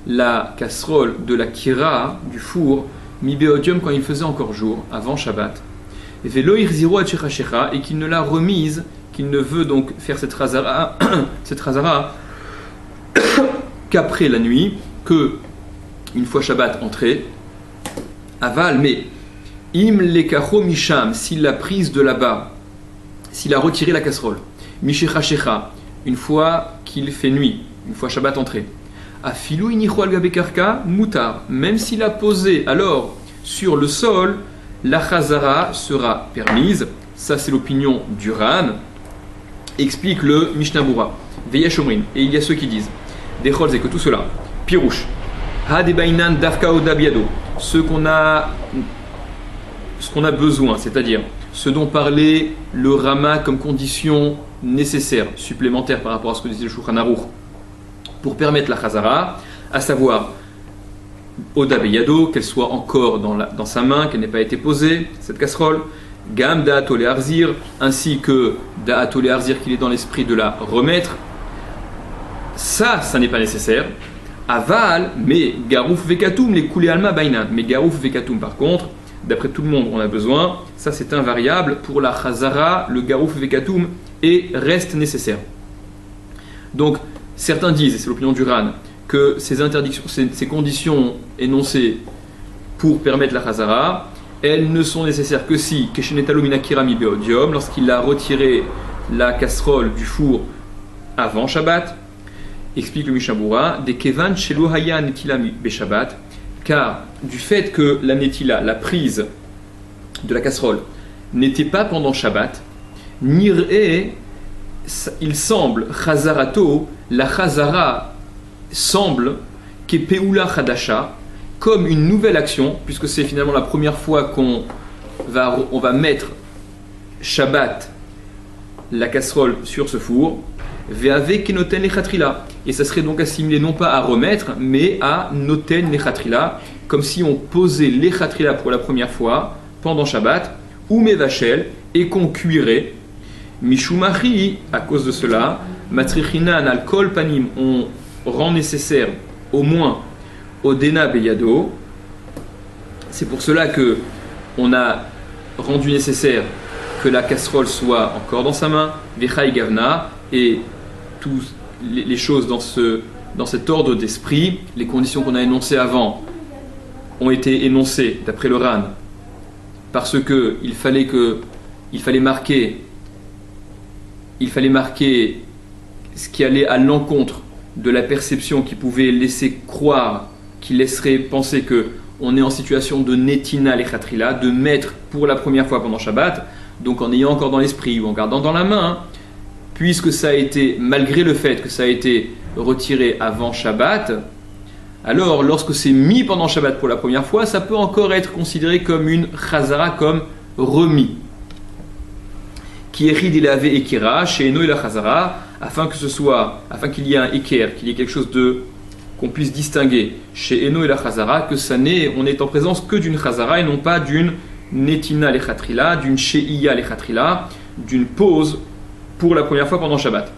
la casserole de la kira, du four, mibe odium, quand il faisait encore jour, avant Shabbat, velo irziro achechashecha, et qu'il ne l'a remise, qu'il ne veut donc faire cette razara qu'après la nuit, que une fois Shabbat entré, aval, mais im lekacho misham, s'il l'a prise de là-bas, s'il a retiré la casserole, mishechashecha, une fois qu'il fait nuit, une fois Shabbat entré, afilou inicho al gabekarka mutar, même s'il a posé alors sur le sol, la chazara sera permise. Ça c'est l'opinion du Ran. Explique le Mishnah Bura. Veyesh omrin, et il y a ceux qui disent Dechol, et que tout cela, pirouche, ha debainan dafka oda biado, ce qu'on a besoin, c'est-à-dire ce dont parlait le Rama comme condition nécessaire, supplémentaire par rapport à ce que disait le Shulchan Aruch, pour permettre la chazara, à savoir oda beyado, qu'elle soit encore dans sa main, qu'elle n'ait pas été posée, cette casserole, Gam da'ato le'arzir, ainsi que da'ato le'arzir qu'il est dans l'esprit de la remettre. Ça n'est pas nécessaire. Aval, mais garouf vekatum, les koulé alma bainan. Mais garouf vekatum, par contre, d'après tout le monde, on a besoin. Ça, c'est invariable. Pour la chazara, le garouf vekatum reste nécessaire. Donc, certains disent, et c'est l'opinion du Ran, que ces interdictions, ces conditions énoncées pour permettre la chazara, elles ne sont nécessaires que si, lorsqu'il a retiré la casserole du four avant Shabbat, explique le Mishnah Bura, des kevan shelo haya netila be Shabbat, car du fait que la netila, la prise de la casserole, n'était pas pendant Shabbat, nir'e, il semble, chazarato, la chazara semble, kepeula chadasha, comme une nouvelle action, puisque c'est finalement la première fois qu'on va mettre Shabbat, la casserole, sur ce four, ve'ave kenoten lechatrila, et ça serait donc assimilé non pas à remettre, mais à noten lechatrila, comme si on posait lechatrila pour la première fois pendant Shabbat, ou mevachel, et qu'on cuirait. Mishumachi, à cause de cela, matrichinan al kol panim, on rend nécessaire au moins Odena beyado, c'est pour cela que on a rendu nécessaire que la casserole soit encore dans sa main, vechai gavna, et toutes les choses dans cet ordre d'esprit, les conditions qu'on a énoncées avant ont été énoncées d'après le Ran, parce que il fallait marquer ce qui allait à l'encontre de la perception qui pouvait laisser croire, qui laisserait penser que on est en situation de netina lechatrila, de mettre pour la première fois pendant Shabbat, donc en ayant encore dans l'esprit ou en gardant dans la main, puisque ça a été, malgré le fait que ça a été retiré avant Shabbat, alors lorsque c'est mis pendant Shabbat pour la première fois, ça peut encore être considéré comme une chazara, comme remis. Qui est ridilave ekira, chez Eno et la chazara, afin qu'il y ait un eker, qu'il y ait quelque chose qu'on puisse distinguer chez Eno et la chazara, on est en présence que d'une chazara et non pas d'une netina lechatrila, d'une sheiya lechatrila, d'une pause pour la première fois pendant Shabbat.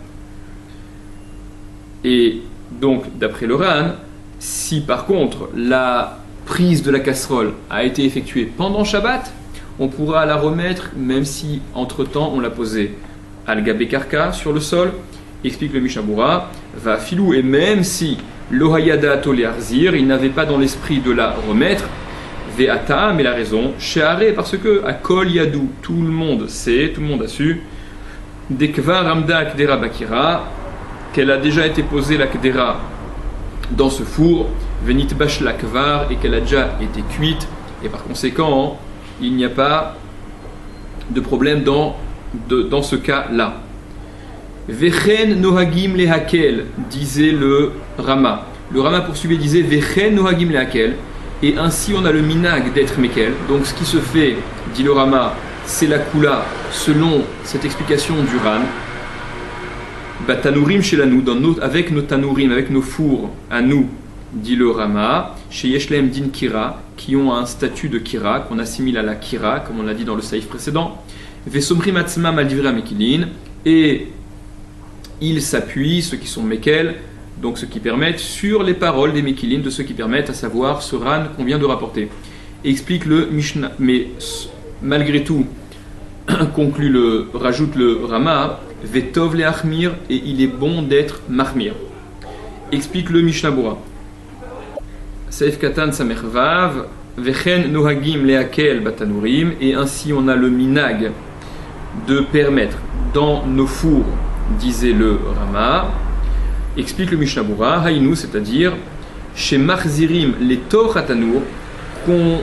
Et donc, d'après le Ran, si par contre la prise de la casserole a été effectuée pendant Shabbat, on pourra la remettre même si entre-temps on l'a posée al gabé karka sur le sol. Explique le Mishnah Bura, va filou, et même si l'ohayada toléarzir, il n'avait pas dans l'esprit de la remettre, ve'ata, mais la raison, she'are, parce que à kol yadou, tout le monde sait, tout le monde a su, dekva ramdak derabakira, qu'elle a déjà été posée la kdera dans ce four, venit bash la kvar, et qu'elle a déjà été cuite, et par conséquent, il n'y a pas de problème dans ce cas-là. Vechen nohagim lehakel, disait le Rama. Le Rama poursuivait, disait Vechen nohagim lehakel, et ainsi on a le minag d'être mekel. Donc ce qui se fait, dit le Rama, c'est la kula selon cette explication du Ran. Batanourim chez la nous, avec nos tanourim, avec nos fours à nous, dit le Rama, chez Yeshlem din Kira, qui ont un statut de Kira, qu'on assimile à la Kira, comme on l'a dit dans le saïf précédent. Vesomrim atzmam al divrei mekilin, et ils s'appuient, ceux qui sont mekel, donc ceux qui permettent, sur les paroles des mekilin, de ceux qui permettent, à savoir ce ran qu'on vient de rapporter. Et explique le Mishnah, mais malgré tout, rajoute le Rama, Vetov le achmir, et il est bon d'être mahmir. Explique le Mishnah Bura. Seif katan samervav, vechen nohagim leakel batanurim, et ainsi on a le minag de permettre dans nos fours, disait le Rama. Explique le Mishnah Bura, haïnou, c'est-à-dire chez Marzirim les tor atanour, qu'on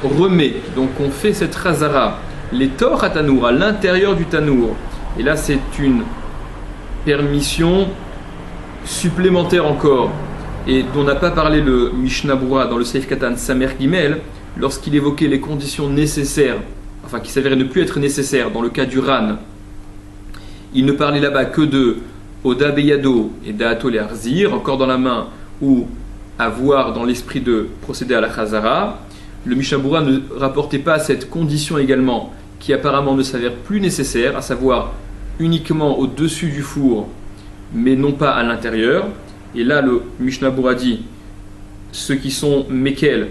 remet, donc on fait cette razara, les tor atanour à l'intérieur du tanour. Et là, c'est une permission supplémentaire encore, et dont n'a pas parlé le Mishnah Bura dans le Seif Katan Samer Gimel, lorsqu'il évoquait les conditions nécessaires, enfin qui s'avéraient ne plus être nécessaires dans le cas du Ran. Il ne parlait là-bas que de Oda Beyado et Da'ato le Arzir, encore dans la main, ou avoir dans l'esprit de procéder à la Chazara. Le Mishnah Bura ne rapportait pas cette condition également, qui apparemment ne s'avère plus nécessaire, à savoir uniquement au-dessus du four, mais non pas à l'intérieur. Et là, le Mishnah Bura dit, ceux qui sont mekel,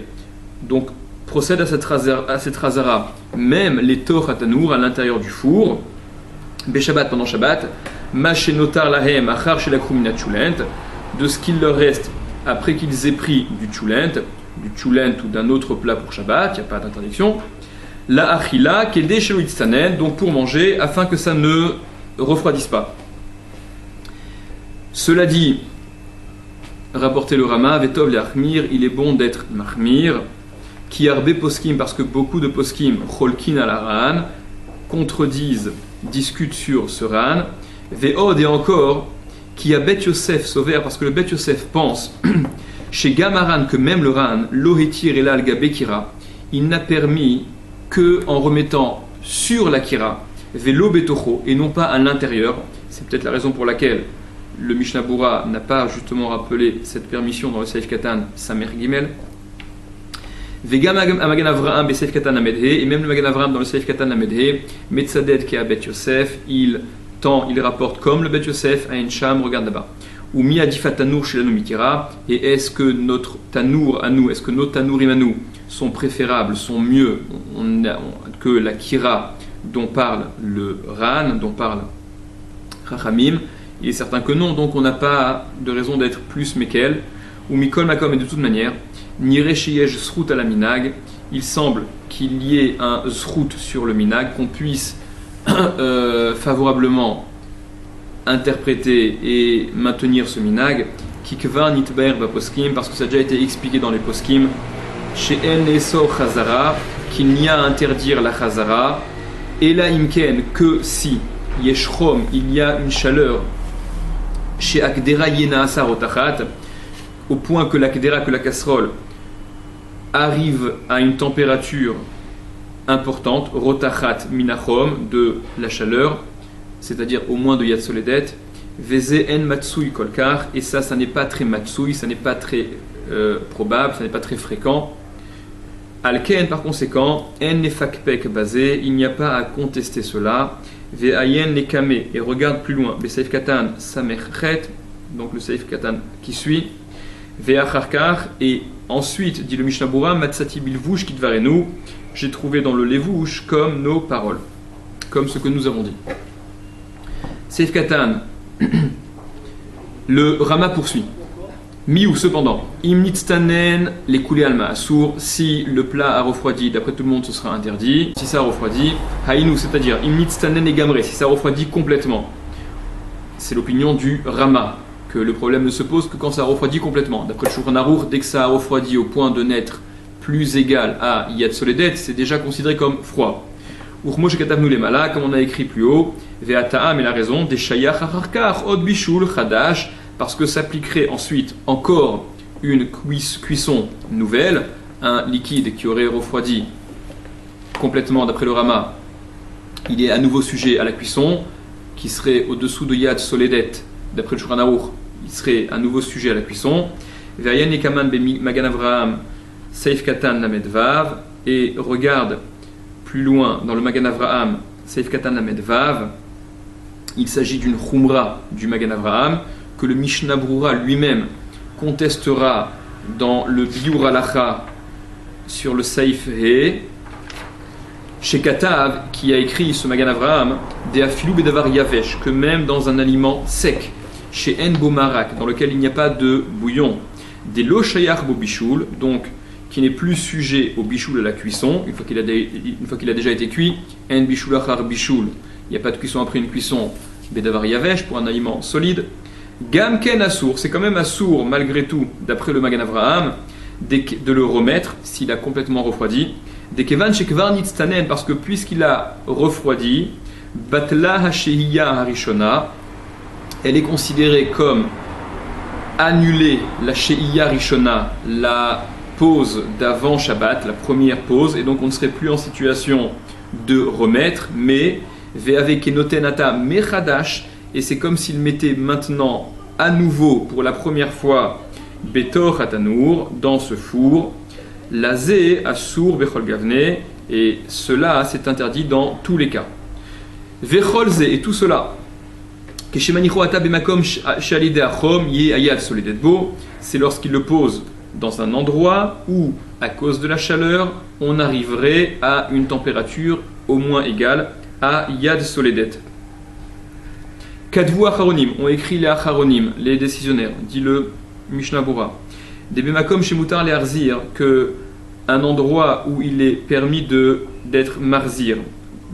donc procèdent à cette razara, même les tor atanour à l'intérieur du four, Beshabbat pendant Shabbat, Maché notar lahem achar chez la krumina tchulent, de ce qu'il leur reste après qu'ils aient pris du tchulent ou d'un autre plat pour Shabbat, il n'y a pas d'interdiction. La achila, kedé shelo itztanen, donc pour manger, afin que ça ne refroidisse pas. Cela dit, rapporté le Rama, vetov le achmir, il est bon d'être mahmir, qui arbe poskim, parce que beaucoup de poskim, cholkin al ran, contredisent, discutent sur ce ran, ve'od et encore, qui a Bet Yosef sauver, parce que le Bet Yosef pense, chez Gamaran, que même le ran, l'ohetir et l'alga bekira, il n'a permis que en remettant sur la kira, velo betocho, et non pas à l'intérieur. C'est peut-être la raison pour laquelle le Mishnah Bura n'a pas justement rappelé cette permission dans le Seif Katan Samer Gimel. Vegam Amagan Avraham be Seif Katan Amedhe, et même le Magan Avraham dans le Seif Katan Amedhe, Metzadet ki a Bet Yosef, il rapporte comme le Bet Yosef à Encham, regarde là-bas. Ou mi adifat tanour chez la Numikira, et est-ce que notre tanour à nous, est-ce que nos tanourim à nous sont préférables, sont mieux que la kira dont parle le Ran, dont parle Chachamim? Il est certain que non, donc on n'a pas de raison d'être plus mekel. Ou mikol makom, et de toute manière, nire sheyej zrut à la minag, il semble qu'il y ait un zrut sur le minag, qu'on puisse favorablement interpréter et maintenir ce minag, kikva nitbaer ba poskim, parce que ça a déjà été expliqué dans les poskim, chez en eso chazara, qu'il n'y a à interdire la chazara, et la imken, que si yeshrom, il y a une chaleur, chez akdera yena asar otachat, au point que l'akdera, que la casserole, arrive à une température importante, rotachat minachom, de la chaleur, c'est-à-dire au moins de Yad Soledet, Veze en matsui kolkar, et ça n'est pas très matsui, ça n'est pas très probable, ça n'est pas très fréquent. Alken, par conséquent, en nefakpek basé, il n'y a pas à contester cela. Ve ayen nekame, et regarde plus loin, Be Seif Katan Samerchet, donc le Seif Katan qui suit, Ve acharkar, et ensuite, dit le Mishnah Bura, Matsati bilvush kitvarenu, j'ai trouvé dans le levouche comme nos paroles, comme ce que nous avons dit. Seif Katan, le Rama poursuit. Miou, cependant, imnitztanen les coulées alma assour, si le plat a refroidi, d'après tout le monde ce sera interdit. Si ça a refroidi, haïnou, c'est-à-dire imnitztanen et gamré, si ça refroidit complètement. c'est l'opinion du Rama, que le problème ne se pose que quand ça refroidit complètement. D'après le Shulchan Aruch, dès que ça a refroidi au point de n'être plus égal à Yad Soledet, c'est déjà considéré comme froid. Urmo shekatavnu lemala, comme on a écrit plus haut, ve'ata'am, et la raison, des shayach acharkar, od bishul chadash, parce que s'appliquerait ensuite encore une cuisson nouvelle, un liquide qui aurait refroidi complètement d'après le Rama, il est à nouveau sujet à la cuisson, qui serait au-dessous de Yad Soledet, d'après le Shulchan Aruch, il serait à nouveau sujet à la cuisson. Ve'ayen yekaman be Magan Avraham, Seif Katan Lamed Vav, et regarde plus loin dans le Magan Avraham, Seif Katan Lamed Vav, il s'agit d'une Khumra du Magan Avraham, que le Mishnah Brura lui-même contestera dans le Biur Halacha sur le Seif He, chez Katav, qui a écrit ce Magan Avraham, des Afilou Bedavar Yavesh, que même dans un aliment sec, chez En Bomarak, dans lequel il n'y a pas de bouillon, des Lo Shayach Bo Bishul, donc qui n'est plus sujet au bichoul à la cuisson, une fois qu'il a déjà été cuit, En Bishul Achar Bishul, il n'y a pas de cuisson après une cuisson, Bedavar Yavesh, pour un aliment solide. Gam Ken Assour, c'est quand même Assour, malgré tout, d'après le Magan Avraham, de le remettre s'il a complètement refroidi. Des Kevan Shekvar Nitztanen, parce que puisqu'il a refroidi, Batla Hashehiya Harishona, elle est considérée comme annulée, la Shehiya Rishona, la pause d'avant Shabbat, la première pause, et donc on ne serait plus en situation de remettre, mais Ve'ave Kenotenata Mechadash, et c'est comme s'il mettait maintenant à nouveau pour la première fois Betor Hatanour dans ce four. Lazé Assour Bechol Gavne, et cela c'est interdit dans tous les cas. Vecholze, et tout cela, Keshemanicho Ata Bemakom Shalide Achom Ye Ayad Soledetbo, c'est lorsqu'il le pose dans un endroit où, à cause de la chaleur, on arriverait à une température au moins égale à Yad Soledet. Kadvu Acharonim, ont écrit les Acharonim, les décisionnaires, dit le Mishnah Bura. Des Bemakom chez Moutar les Arzir, que un endroit où il est permis d'être marzir,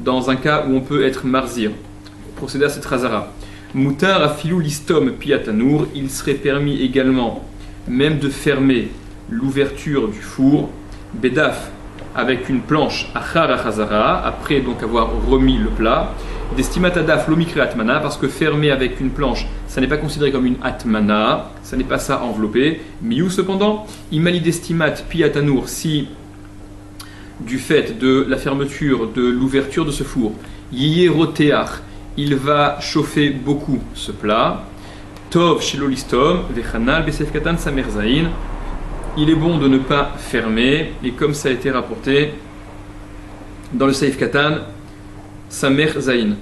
dans un cas où on peut être marzir, procéder à cette razara. Moutar afilou listom piatanour, il serait permis également même de fermer l'ouverture du four, bedaf, avec une planche achar achazara, après donc avoir remis le plat. D'estimat adaf l'omikre atmana, parce que fermer avec une planche, ça n'est pas considéré comme une atmana, ça n'est pas ça enveloppé. Miou cependant, imali d'estimat piatanour, si du fait de la fermeture de l'ouverture de ce four, yiye roteach, il va chauffer beaucoup ce plat. Tov shilolistom vechanal besef katan samerzain, il est bon de ne pas fermer, et comme ça a été rapporté dans le Seif Katan, Samer Zain.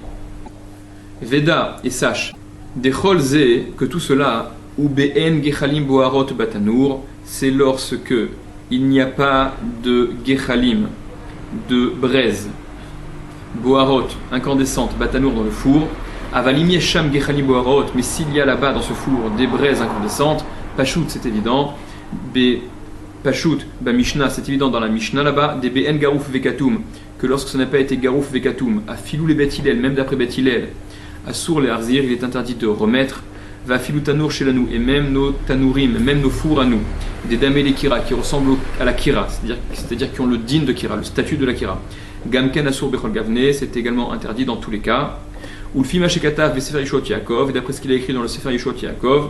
Veda, et sache, Dechol Ze, que tout cela, ou Be'en Gechalim Boharot Batanour, c'est lorsque il n'y a pas de Gechalim, de braise, Boharot, incandescente, Batanour dans le four, Avalim Yesham Gechalim Boharot, mais s'il y a là-bas dans ce four des braises incandescentes, Pachout, c'est évident, Pachout, Mishnah, c'est évident dans la Mishnah là-bas, des BN Garouf Vekatum, que lorsque ça n'a pas été Garouf Vekatum, à Filou les Bet Hillel, même d'après Bet Hillel, à Sour les Arzir, il est interdit de remettre, va Filou Tanour chez la nous, et même nos Tanourim, même nos fours à nous, des Damé les Kira, qui ressemblent à la Kira, c'est-à-dire qui ont le din de Kira, le statut de la Kira. Gamken Assour Bechol Gavne, c'est également interdit dans tous les cas. Ulfima Shekatav Vesefer Yeshua Yaakov, et d'après ce qu'il a écrit dans le Sefer Yeshua Yaakov,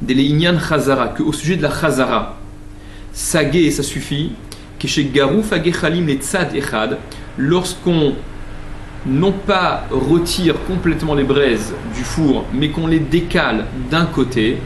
Deléinyan Chazara, qu'au sujet de la Chazara, Sagé, et ça suffit, que chez Garouf Agechalim les Tzad Echad, lorsqu'on non pas retire complètement les braises du four, mais qu'on les décale d'un côté,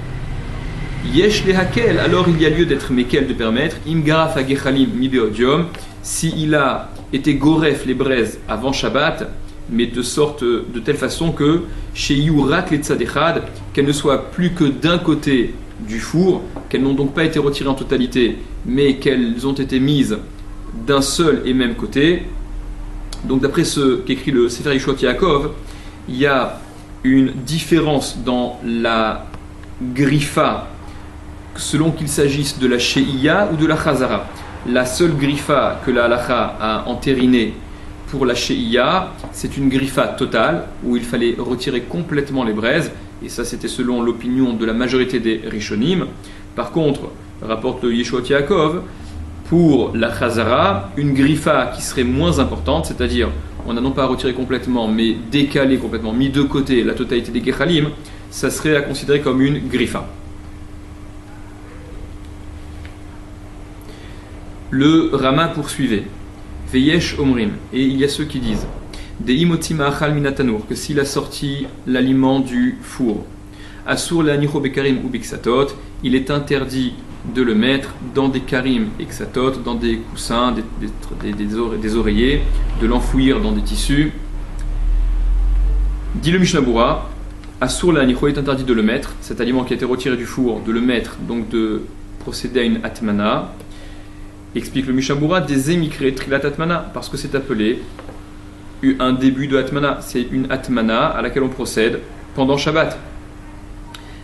Yesh le Hakel, alors il y a lieu d'être Mekel, de permettre, Im Garaf Agechalim Mibeodium, s'il a été Goref les braises avant Shabbat, mais de telle façon que chez Yurak les Tzadechad, qu'elles ne soient plus que d'un côté du four, qu'elles n'ont donc pas été retirées en totalité, mais qu'elles ont été mises d'un seul et même côté. Donc d'après ce qu'écrit le Sefer Yeshua Yaakov, il y a une différence dans la griffa selon qu'il s'agisse de la Shehiya ou de la Chazara. La seule griffa que la halacha a entérinée pour la She'iya, c'est une griffa totale où il fallait retirer complètement les braises, et ça c'était selon l'opinion de la majorité des Rishonim. Par contre, rapporte le Yeshuot Yaakov, pour la Chazara, une griffa qui serait moins importante, c'est-à-dire on n'a non pas retiré complètement, mais décalé complètement, mis de côté la totalité des Gechalim, ça serait à considérer comme une griffa. Le Rama poursuivait. Veyesh omrim, et il y a ceux qui disent Des imoti ma'achal minatanur, que s'il a sorti l'aliment du four, Asur le'anicho bekarim ou biksatot, il est interdit de le mettre dans des karim et ksatot, dans des coussins, des oreillers, de l'enfouir dans des tissus. Dit le Mishnah Bura, Asur le'anicho est interdit de le mettre, cet aliment qui a été retiré du four, de le mettre, donc de procéder à une atmana. Explique le Mishnah Bura, des émigrés trilat atmana, parce que c'est appelé un début de atmana, c'est une atmana à laquelle on procède pendant Shabbat.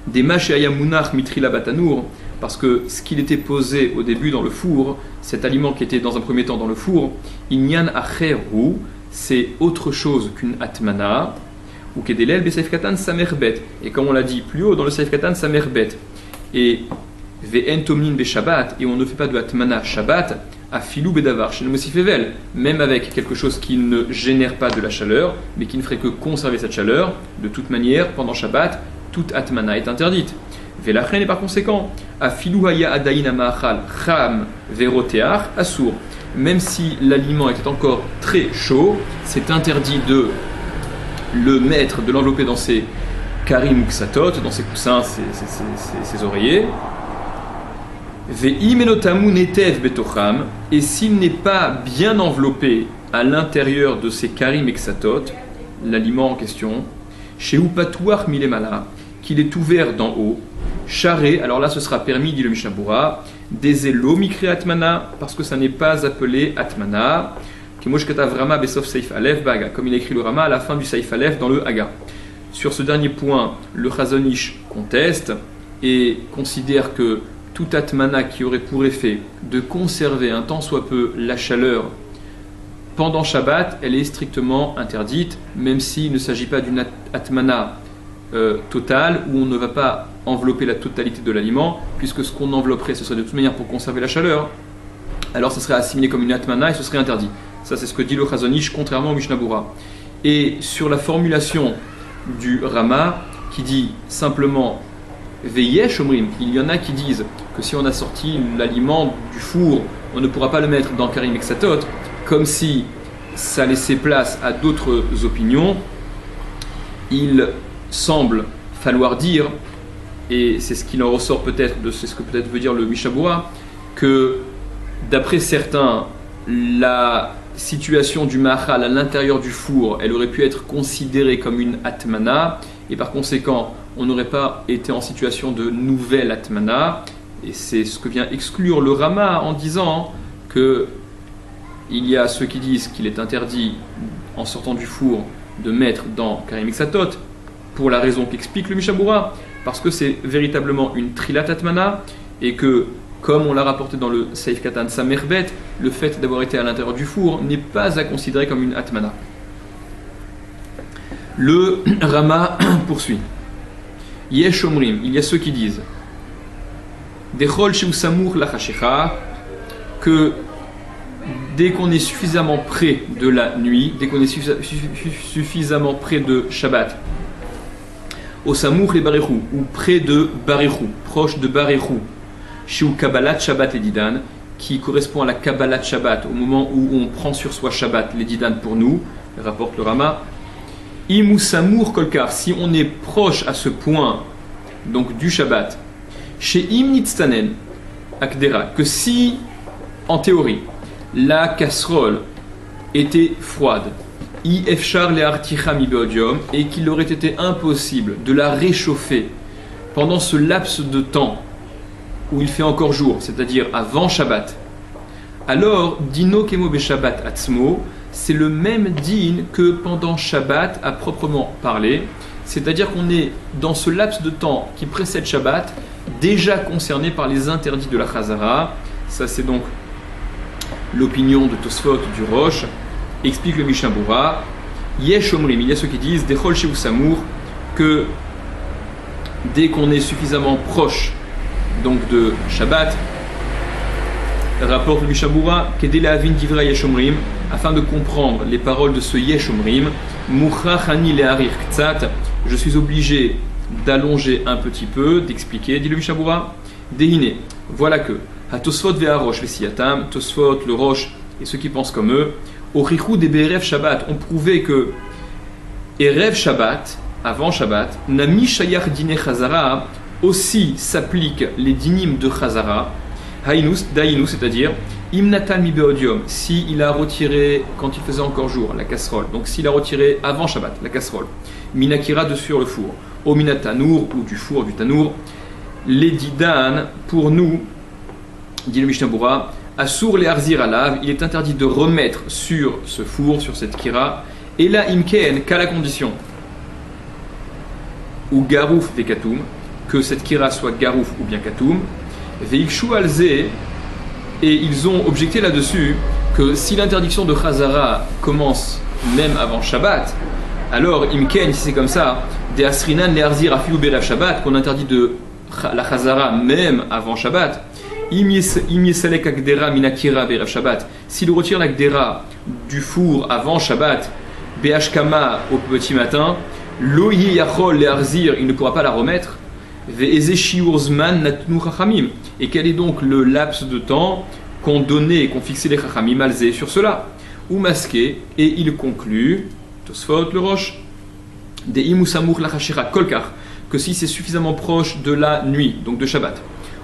Des mashaya munach mitrila batanour, parce que ce qu'il était posé au début dans le four, cet aliment qui était dans un premier temps dans le four, inyan acheru, c'est autre chose qu'une atmana, ou kedelel beseif katan samerbet, et comme on l'a dit plus haut dans le seif katan samerbet, et ve'en tomnin be Shabbat, et on ne fait pas de atmana Shabbat, à filou bedavar chez le Mosifevel, même avec quelque chose qui ne génère pas de la chaleur, mais qui ne ferait que conserver cette chaleur. De toute manière, pendant Shabbat, toute atmana est interdite. Ve'lachen, et par conséquent, à filou haya adayin amachal cham veroteach asur, même si l'aliment était encore très chaud, c'est interdit de le mettre, de l'envelopper dans ses karim ou ksatot, dans ses coussins, ses oreillers. Et s'il n'est pas bien enveloppé à l'intérieur de ces karim et ksatot, l'aliment en question, chez upatouach milemala, qu'il est ouvert d'en haut, charré, alors là ce sera permis, dit le Mishnah Bura, des élo mikre atmana, parce que ça n'est pas appelé atmana, comme il a écrit le Rama à la fin du Saif Aleph dans le Haga. Sur ce dernier point, le Chazon Ish conteste et considère que toute atmana qui aurait pour effet de conserver un tant soit peu la chaleur pendant Shabbat, elle est strictement interdite, même s'il ne s'agit pas d'une atmana totale, où on ne va pas envelopper la totalité de l'aliment, puisque ce qu'on envelopperait, ce serait de toute manière pour conserver la chaleur, alors ce serait assimilé comme une atmana et ce serait interdit. Ça, c'est ce que dit le Chazon Ish, contrairement au Mishnah Bura. Et sur la formulation du Rama, qui dit simplement Veyesh omrim, il y en a qui disent que si on a sorti l'aliment du four, on ne pourra pas le mettre dans karim et ksatot, comme si ça laissait place à d'autres opinions. Il semble falloir dire, et c'est ce qu'il en ressort peut-être, c'est ce que peut-être veut dire le Mishnah Bura, que d'après certains, la situation du mahal à l'intérieur du four, elle aurait pu être considérée comme une atmana, et par conséquent, on n'aurait pas été en situation de nouvelle atmana, et c'est ce que vient exclure le Rama en disant que il y a ceux qui disent qu'il est interdit, en sortant du four, de mettre dans karim et ksatot, pour la raison qu'explique le Mishnah Bura, parce que c'est véritablement une trilat atmana, et que, comme on l'a rapporté dans le Seif Katan Samerbet, le fait d'avoir été à l'intérieur du four n'est pas à considérer comme une atmana. Le Rama poursuit. Yesh omrim, il y a ceux qui disent Dechol sheu samour lachashecha, que dès qu'on est suffisamment près de la nuit, dès qu'on est suffisamment près de Shabbat, au samour les barechou, ou près de barechou, proche de barechou, sheu kabbalat Shabbat les didan, qui correspond à la kabbalat Shabbat, au moment où on prend sur soi Shabbat les didan pour nous, rapporte le Rama. Imou samour kolkar, si on est proche à ce point, donc du Shabbat, chez Imnitztanen, Akdera, que si, en théorie, la casserole était froide, Ifchar le articha mi beodium, et qu'il aurait été impossible de la réchauffer pendant ce laps de temps où il fait encore jour, c'est-à-dire avant Shabbat, alors, dino kemo be Shabbat atzmo, c'est le même din que pendant Shabbat à proprement parler, c'est-à-dire qu'on est dans ce laps de temps qui précède Shabbat déjà concerné par les interdits de la Chazara. Ça c'est donc l'opinion de Tosfot du Roche, Explique le Mishnah Berurah, Yesh Omrim, il y a ceux qui disent Dechol Sheu Samour, que dès qu'on est suffisamment proche donc de Shabbat, rapporte le Mishnah Berurah, Kedei lehavin divrei Yesh Omrim, afin de comprendre les paroles de ce Yesh Omrim, Mukhrach ani leharir ktsat, je suis obligé d'allonger un petit peu, d'expliquer, dit le Mishnah Berurah, Dehine, voilà que Tosfot ve'arosh ve'siyatam, Tosfot, le Rosh et ceux qui pensent comme eux, Orichou des Be'erev Shabbat ont prouvé que Erev Shabbat, avant Shabbat, Nami Shayach Dine Chazara, aussi s'appliquent les dinim de Chazara, Hainus, Dainu, c'est-à-dire Imnatan mi beodium, s'il a retiré quand il faisait encore jour la casserole, donc s'il a retiré avant Shabbat la casserole, Minakira de sur le four, au Minatanour ou du four du Tanour, les didan, pour nous, dit le Mishnah Berurah, Assour les arzir alav, il est interdit de remettre sur ce four, sur cette kira, et là imken, qu'à la condition, ou garouf ve katoum, que cette kira soit garouf ou bien katoum, veikshu alze, et ils ont objecté là-dessus que si l'interdiction de Chazara commence même avant Shabbat, alors imken, si c'est comme ça, de asrinan le arzir afilu berav Shabbat, qu'on interdit de la Chazara même avant Shabbat, s'il retire la gdera du four avant Shabbat, Be'ashkama au petit matin, lo yachol le'arzir, il ne pourra pas la remettre. Ve'eze shiur zman natnu chachamim. Et quel est donc le laps de temps qu'ont donné, qu'ont fixé les chachamim alzé sur cela? Ou masqué, et il conclut, Tosfot le Rosh, de imusamur lachashira kolkar, que si c'est suffisamment proche de la nuit, donc de Shabbat,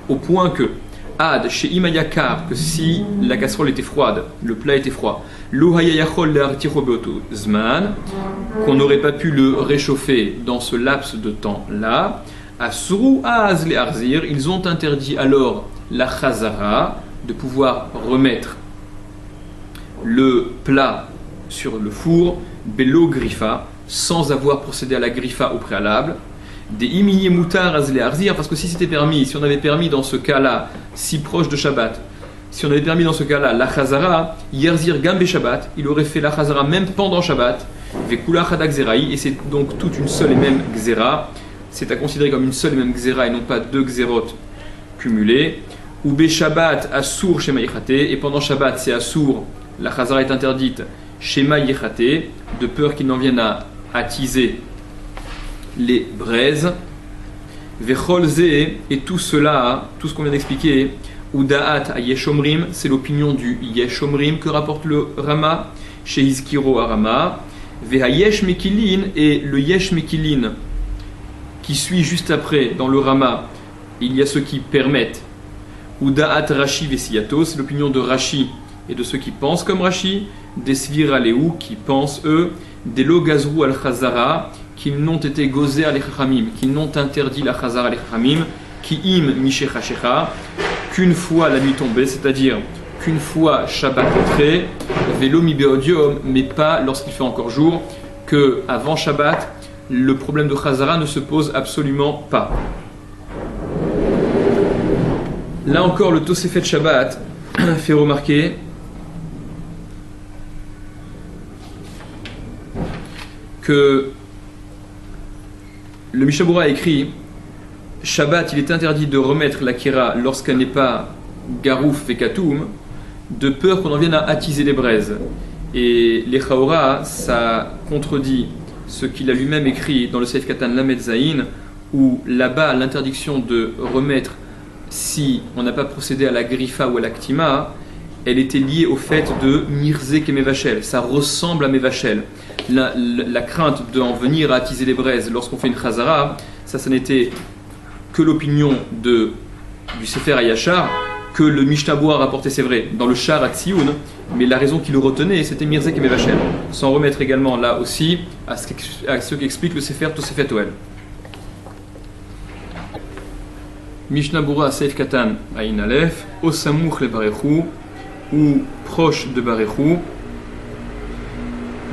au point que Ad, chez Imayakar, que si la casserole était froide, le plat était froid, zman, qu'on n'aurait pas pu le réchauffer dans ce laps de temps-là, Asru az le arzir, ils ont interdit alors la chazara de pouvoir remettre le plat sur le four, belo grifa, sans avoir procédé à la grifa au préalable. Des iminier moutar azle arzir, parce que si c'était permis, si on avait permis dans ce cas-là, si proche de Shabbat, si on avait permis dans ce cas-là la chazara, yerzir gambe Shabbat, il aurait fait la chazara même pendant Shabbat, vekula chadak zeraï, et c'est donc toute une seule et même xéra, c'est à considérer comme une seule et même xéra et non pas deux xérotes cumulées, ou be Shabbat assour shema yichate, et pendant Shabbat c'est assour, la chazara est interdite shema yichate, de peur qu'il n'en vienne à attiser les braises, vecholze, et tout cela, tout ce qu'on vient d'expliquer, ou da'at à Yeshomrim, c'est l'opinion du Yeshomrim que rapporte le Rama, chez Izkiro à Rama, vehayesh mekilin, et le yesh mekilin qui suit juste après dans le Rama, il y a ceux qui permettent, ou da'at Rashi vesiyato, c'est l'opinion de Rashi et de ceux qui pensent comme Rashi, des Sviraleu, qui pensent eux, des Logazru al-Chazara, qu'ils n'ont été gozés à l'Echachamim, qu'ils n'ont interdit la Chazara à l'Echachamim, qui im Mishechachecha, qu'une fois la nuit tombée, c'est-à-dire qu'une fois Shabbat entré, vélo mi beodium, mais pas lorsqu'il fait encore jour, que avant Shabbat, le problème de Chazara ne se pose absolument pas. Là encore, le Tosefet Shabbat fait remarquer que le Mishnah Berurah a écrit Shabbat, il est interdit de remettre la kira lorsqu'elle n'est pas garouf et katoum, de peur qu'on en vienne à attiser les braises. Et les Chaora, ça contredit ce qu'il a lui-même écrit dans le Seif Katan Lamed Zayin, où là-bas l'interdiction de remettre si on n'a pas procédé à la grifa ou à l'actima, elle était liée au fait de mirzek et mevachel. Ça ressemble à mevachel. La crainte d'en venir à attiser les braises lorsqu'on fait une chazara, ça n'était que l'opinion du Sefer Hayashar, que le Mishnah Berurah rapportait, c'est vrai, dans le Shar à Tzioun, mais la raison qui le retenait, c'était mirzek et mevachel. Sans remettre également là aussi à ce qu'explique le Sefer Tosefet Oel. Mishnah Berurah Seif Katan Ayin Aleph, Osamuch le Barechu, ou proche de Barechu,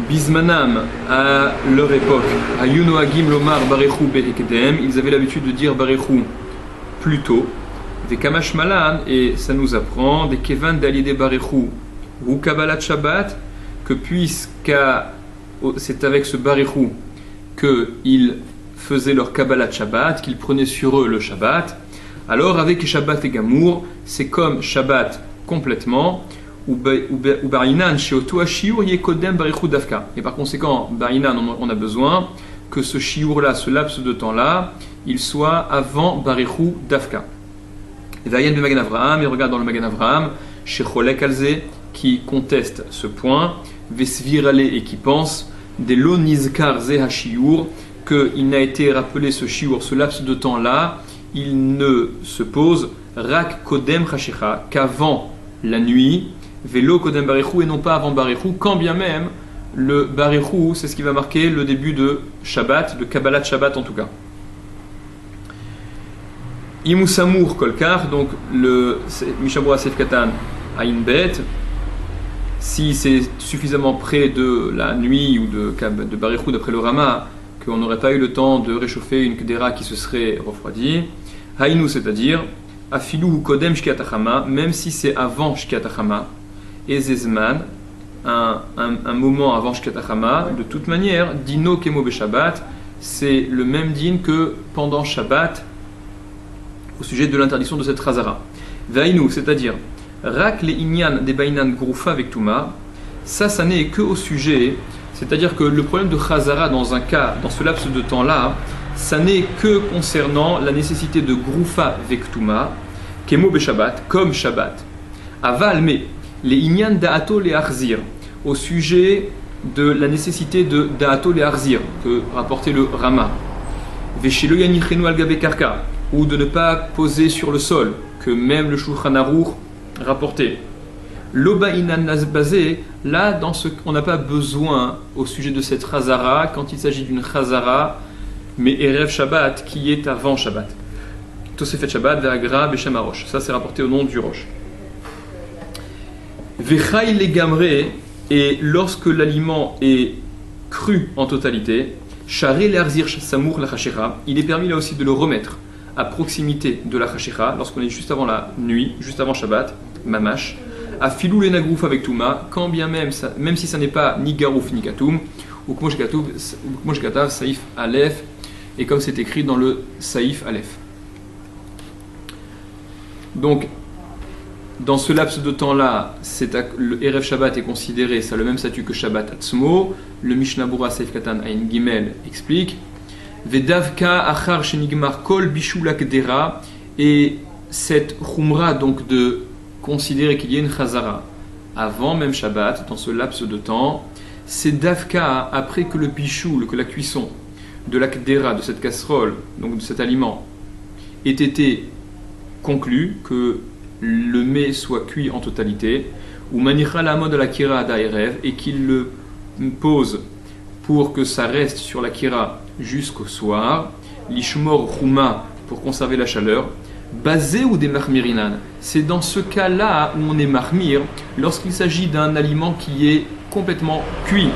Bismanam, à leur époque, Ayuno Agim Lomar Barechu Berekedem, ils avaient l'habitude de dire Barechu plus tôt, des Kamash Malan, et ça nous apprend, des Kevan d'Alide Barechu, ou Kabbalat Shabbat, que puisque c'est avec ce barichou qu'ils faisaient leur Kabbalat Shabbat, qu'ils prenaient sur eux le Shabbat, alors avec Shabbat et Gamour, c'est comme Shabbat complètement, ou Barinan chez Otoa Shiur Yekodem Barichou Dafka. Et par conséquent, Barinan, on a besoin que ce Shiur-là, ce laps de temps-là, il soit avant Barichou Dafka. Et Vayen de Magan Avraham, il regarde dans le Magan Avraham, chez Cholek Alze, qui conteste ce point, Vesvirale et qui pense, des lo nizkar ze ha-shiur, qu'il n'a été rappelé ce shiur, ce laps de temps-là, il ne se pose rak kodem chashicha, qu'avant la nuit, velo kodem barichou, et non pas avant barichou, quand bien même le barichou, c'est ce qui va marquer le début de Shabbat, de Kabbalat Shabbat en tout cas. Imusamur kolkar, donc le Mishabura Sef Katan Ain Bet, si c'est suffisamment près de la nuit ou de barichou d'après le Rama, qu'on n'aurait pas eu le temps de réchauffer une kedera qui se serait refroidie, Haïnou, c'est-à-dire Afilou ou Kodem Shkiatachama, même si c'est avant Shkiatachama, et Zezman, un moment avant Shkiatachama, de toute manière, Dino Kemo Beshabbat, c'est le même din que pendant Shabbat, au sujet de l'interdiction de cette Chazara. Vaïnou, c'est-à-dire Rak le Inyan de Bainan Groufa avec Touma, ça n'est que au sujet, c'est-à-dire que le problème de Chazara dans un cas, dans ce laps de temps-là, ça n'est que concernant la nécessité de Groufa avec Touma, Kemo Beshabbat, comme Shabbat. Aval, mais les Inyan Da'ato le Arzir, au sujet de la nécessité de Da'ato le Arzir, que rapportait le Rama. Veshelo Yanichenu al Gabe Karka, ou de ne pas poser sur le sol, que même le Shulchan Aruch rapportait. Loba inan nazbazé, là, on n'a pas besoin au sujet de cette Chazara, quand il s'agit d'une Chazara, mais Erev Shabbat, qui est avant Shabbat. Tosefet Shabbat, Ve'agra, Beshem Arosh. Ça, c'est rapporté au nom du Rosh. Vechai le gamre, et lorsque l'aliment est cru en totalité, Charé l'Arzir Samour la Chashira, il est permis là aussi de le remettre à proximité de la Chashira, lorsqu'on est juste avant la nuit, juste avant Shabbat, Mamash, à Filou les Nagrouf avec Touma, quand bien même si ça n'est pas ni Garouf ni Katoum, ou Kmosh Katav, Saïf Aleph, et comme c'est écrit dans le Saïf Aleph. Donc, dans ce laps de temps-là, le Erev Shabbat est considéré, ça a le même statut que Shabbat Atzmo. Le Mishnah Bura Saïf Katan Ain Gimel explique Vedavka achar shenigmar kol bishul akdera, et cette chumra, donc de considérer qu'il y a une chazara avant même Shabbat, dans ce laps de temps, c'est davka après que le bishul, que la cuisson de l'akdera, de cette casserole, donc de cet aliment, ait été conclu, que le mets soit cuit en totalité, ou manicha la mode à la kira ada erev, et qu'il le pose pour que ça reste sur la kira jusqu'au soir, l'ishmor chuma pour conserver la chaleur, basé ou des marmirinan. C'est dans ce cas-là où on est marmir, lorsqu'il s'agit d'un aliment qui est complètement cuit.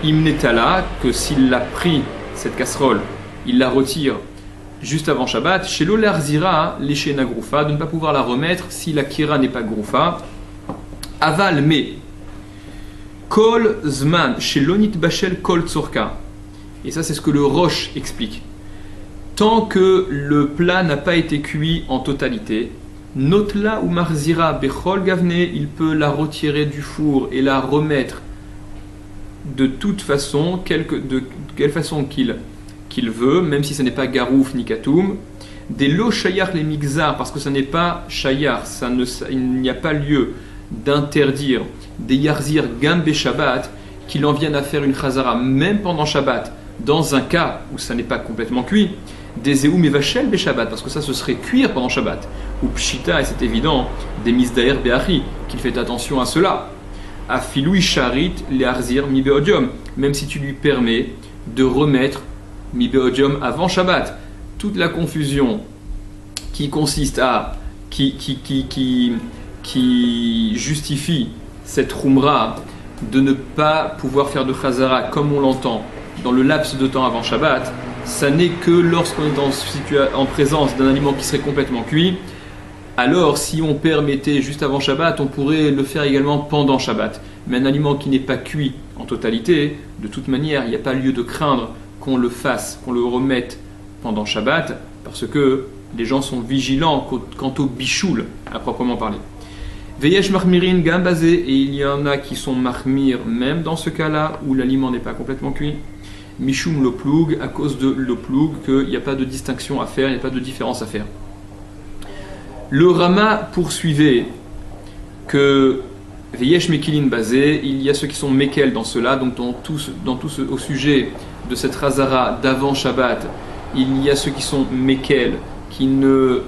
Imnetala, que s'il l'a pris, cette casserole, il la retire juste avant Shabbat, chez l'olarzira, léché na groufa, de ne pas pouvoir la remettre si la kira n'est pas groufa. Aval, mais kol zman, chez l'onit bachel kol tzorka. Et ça, c'est ce que le Rosh explique. Tant que le plat n'a pas été cuit en totalité, notla ou marzira bechol gavne, il peut la retirer du four et la remettre de toute façon, de quelle façon qu'il veut, même si ce n'est pas garouf ni katoum. Des lo shayar les mixar, parce que ce n'est pas shayar, il n'y a pas lieu d'interdire des yarzir gambe Shabbat, qu'il en vienne à faire une chazara même pendant Shabbat, dans un cas où ça n'est pas complètement cuit, des zeoum et vachel be Shabbat, parce que ça ce serait cuire pendant Shabbat, ou pshita, et c'est évident, des misdaer be'achi, qu'il fait attention à cela. A filou charit les arzir mi beodium, même si tu lui permets de remettre mi beodium avant Shabbat. Toute la confusion qui consiste à qui justifie cette khumra de ne pas pouvoir faire de chazara comme on l'entend dans le laps de temps avant Shabbat, ça n'est que lorsqu'on est en présence d'un aliment qui serait complètement cuit, Alors, si on permettait juste avant Shabbat, on pourrait le faire également pendant Shabbat. Mais un aliment qui n'est pas cuit en totalité, de toute manière, il n'y a pas lieu de craindre qu'on le fasse, qu'on le remette pendant Shabbat, parce que les gens sont vigilants quant au bichoul, à proprement parler. Veyesh mahmirin gambazé, et il y en a qui sont mahmir, même dans ce cas-là, où l'aliment n'est pas complètement cuit. Mishum loploug, à cause de loploug, qu'il n'y a pas de distinction à faire, il n'y a pas de différence à faire. Le Rama poursuivait que Veyesh Mekilin basé, il y a ceux qui sont Mekel dans cela, donc au sujet de cette Razara d'avant Shabbat, il y a ceux qui sont Mekel, qui ne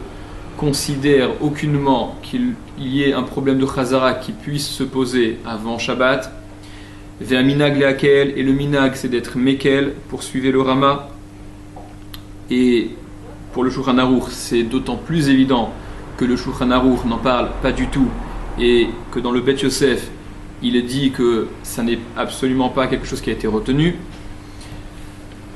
considèrent aucunement qu'il y ait un problème de Razara qui puisse se poser avant Shabbat. Ve Minag Leakel, et le Minag c'est d'être Mekel, poursuivait le Rama. Et pour le Shulchan Aruch, c'est d'autant plus évident que le Shulchan Aruch n'en parle pas du tout et que dans le Bet Yosef, il est dit que ça n'est absolument pas quelque chose qui a été retenu.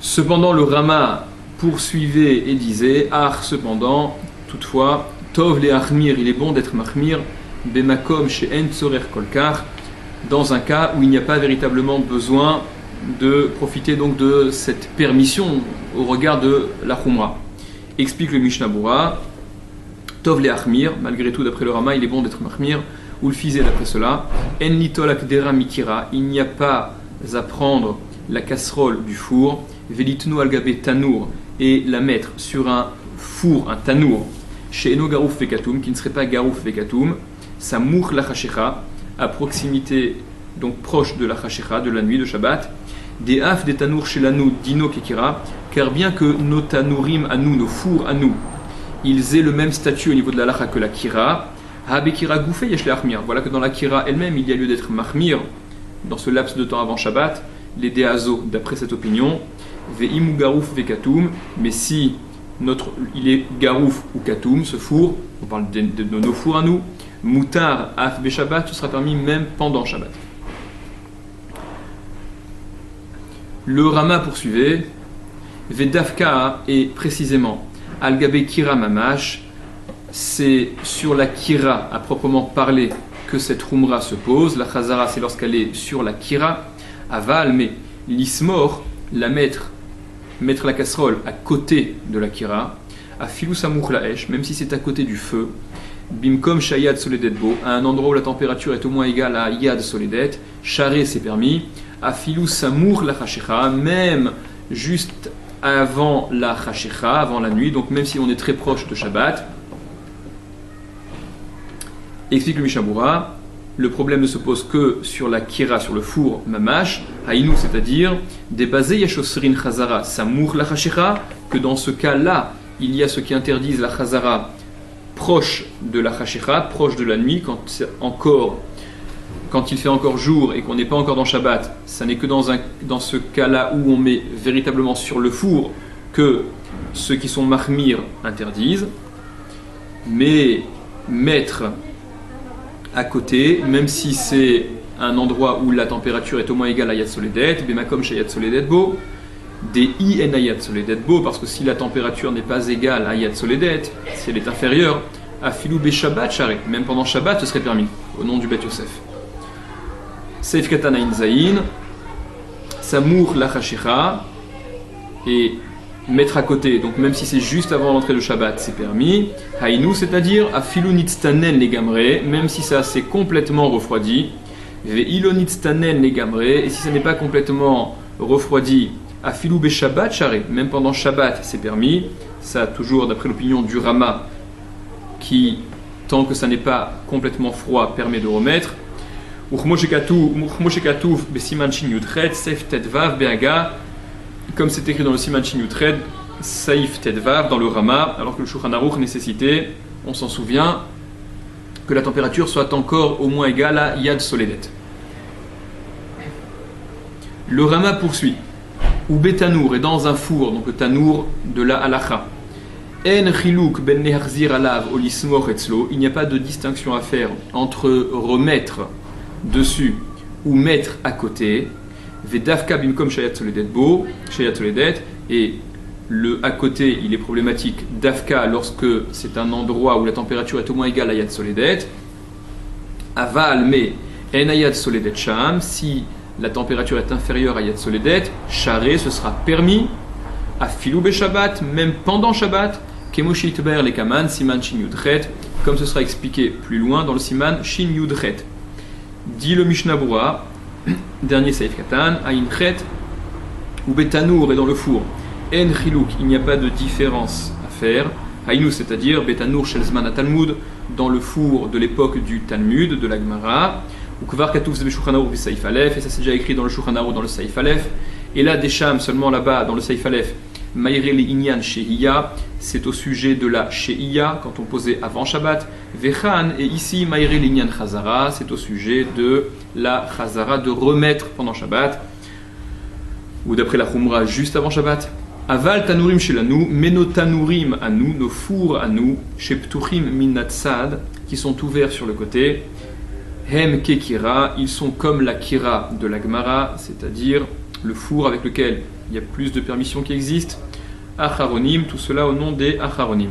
Cependant, le Rama poursuivait et disait cependant, toutefois, Tov le Achmir, il est bon d'être Mahmir, Bemakom chez En Tzorer Kolkar, dans un cas où il n'y a pas véritablement besoin de profiter donc de cette permission au regard de la Khumra. Explique le Mishnah Bura. Tov le Achmir, malgré tout d'après le Rama, il est bon d'être Mahmir, ou le Fizé d'après cela. En Nitol Akdera Mikira, il n'y a pas à prendre la casserole du four, Velitnu Algabe Tanour, et la mettre sur un four, un tanour, chez Eno Garouf Vekatum, qui ne serait pas Garouf Vekatum, Samour la Chashecha, à proximité, donc proche de la Chashecha, de la nuit de Shabbat, des Af des Tanour chez l'Anou Dino Kekira, car bien que nos Tanourim à nous, nos fours à nous, ils aient le même statut au niveau de la lacha que la kira. Habekira goufé yesh le achmir. Voilà que dans la kira elle-même, il y a lieu d'être mahmir dans ce laps de temps avant Shabbat. Les déazo, d'après cette opinion, veimu garouf vekatum. Mais si il est garouf ou katum, ce four, on parle de nos fours à nous, mutar af be Shabbat, ce sera permis même pendant Shabbat. Le Rama poursuivait, vedafka, et précisément Al-Gabe Kira Mamash, c'est sur la Kira à proprement parler que cette Khumra se pose. La Chazara, c'est lorsqu'elle est sur la Kira. Aval, mais l'Ismor, la mettre la casserole à côté de la Kira. A Filou Samouk la Esh, même si c'est à côté du feu. Bimkom Shayad Soledet Bo, à un endroit où la température est au moins égale à Yad Soledet. Charé, c'est permis. A Filou Samour la Chashecha, même juste avant la Chashecha, avant la nuit, donc même si on est très proche de Shabbat. Explique le Mishnah Bura, le problème ne se pose que sur la Kira, sur le four Mamash, Haïnou, c'est-à-dire des basés Yashosrin Chazara, Samour la Chashecha, que dans ce cas-là, il y a ceux qui interdisent la Chazara proche de la Chashecha, proche de la nuit, quand il fait encore jour et qu'on n'est pas encore dans Shabbat. Ça n'est que dans ce cas-là où on met véritablement sur le four que ceux qui sont mahmir interdisent. Mais mettre à côté, même si c'est un endroit où la température est au moins égale à Yad Soledet, Bemakom chez Yad Soledet Bo, des I en Yad Soledet Bo, parce que si la température n'est pas égale à Yad Soledet, si elle est inférieure, à Filou Be Shabbat Sharek, même pendant Shabbat ce serait permis, au nom du Bet Yosef. Seif Katana Inzaïn, Samour la Chashecha, et mettre à côté, donc même si c'est juste avant l'entrée de Shabbat, c'est permis. Haïnou, c'est-à-dire Afilu Nitztanen les Gamre, même si ça s'est complètement refroidi. Ve'ilo Nitztanen les Gamre, et si ça n'est pas complètement refroidi, Afilu Be Shabbat Share, même pendant Shabbat, c'est permis. Ça, toujours d'après l'opinion du Rama, qui, tant que ça n'est pas complètement froid, permet de remettre. Comme c'est écrit dans le Siman Shin Yutred, Saif Tedvav dans le Rama, alors que le Shulchan Aruch nécessitait, on s'en souvient, que la température soit encore au moins égale à Yad Soledet. Le Rama poursuit. Ou Betanour est dans un four, donc le Tanour de la Halacha. En Chiluk ben Neharzir alav olismor etzlo, il n'y a pas de distinction à faire entre remettre dessus ou mettre à côté. Vedavka bimkom shayat soledet bo, shayat soledet, et le à côté, il est problématique d'Afka lorsque c'est un endroit où la température est au moins égale à Yad Soledet. Aval, mais En Yad Soledet Sham, si la température est inférieure à Yad Soledet, Charé, ce sera permis. À Filou Shabbat, même pendant Shabbat, Kemoshi Itber les Kaman, Siman Shin Yudchet, comme ce sera expliqué plus loin dans le Siman Shin Yudchet. Dit le Mishnah Berurah, dernier Saïf Katan, Aïn Chet, ou Betanour est dans le four. En Chilouk, il n'y a pas de différence à faire. Haïnou, c'est-à-dire Betanour Shelzman Talmud, dans le four de l'époque du Talmud, de la Gemara, ou Kvar Katouf Zebe Shulchan Aruch Saïf Aleph, et ça c'est déjà écrit dans le Shulchan Aruch dans le Saïf Aleph. Et là, des Sham, seulement là-bas, dans le Saïf Aleph, Maïre li Inyan Shehiya, c'est au sujet de la Shehiya, quand on posait avant Shabbat. Vechan, et ici, Maïre li Inyan Chazara, c'est au sujet de la Chazara, de remettre pendant Shabbat, ou d'après la Khumra, juste avant Shabbat. Aval tanurim shelanu, mais nos tanurim à nous, nos fours à nous, chez Ptuchim minatsad, qui sont ouverts sur le côté, hem kekira, ils sont comme la kira de la Gemara, c'est-à-dire le four avec lequel il y a plus de permissions qui existent. Acharonim, tout cela au nom des Acharonim.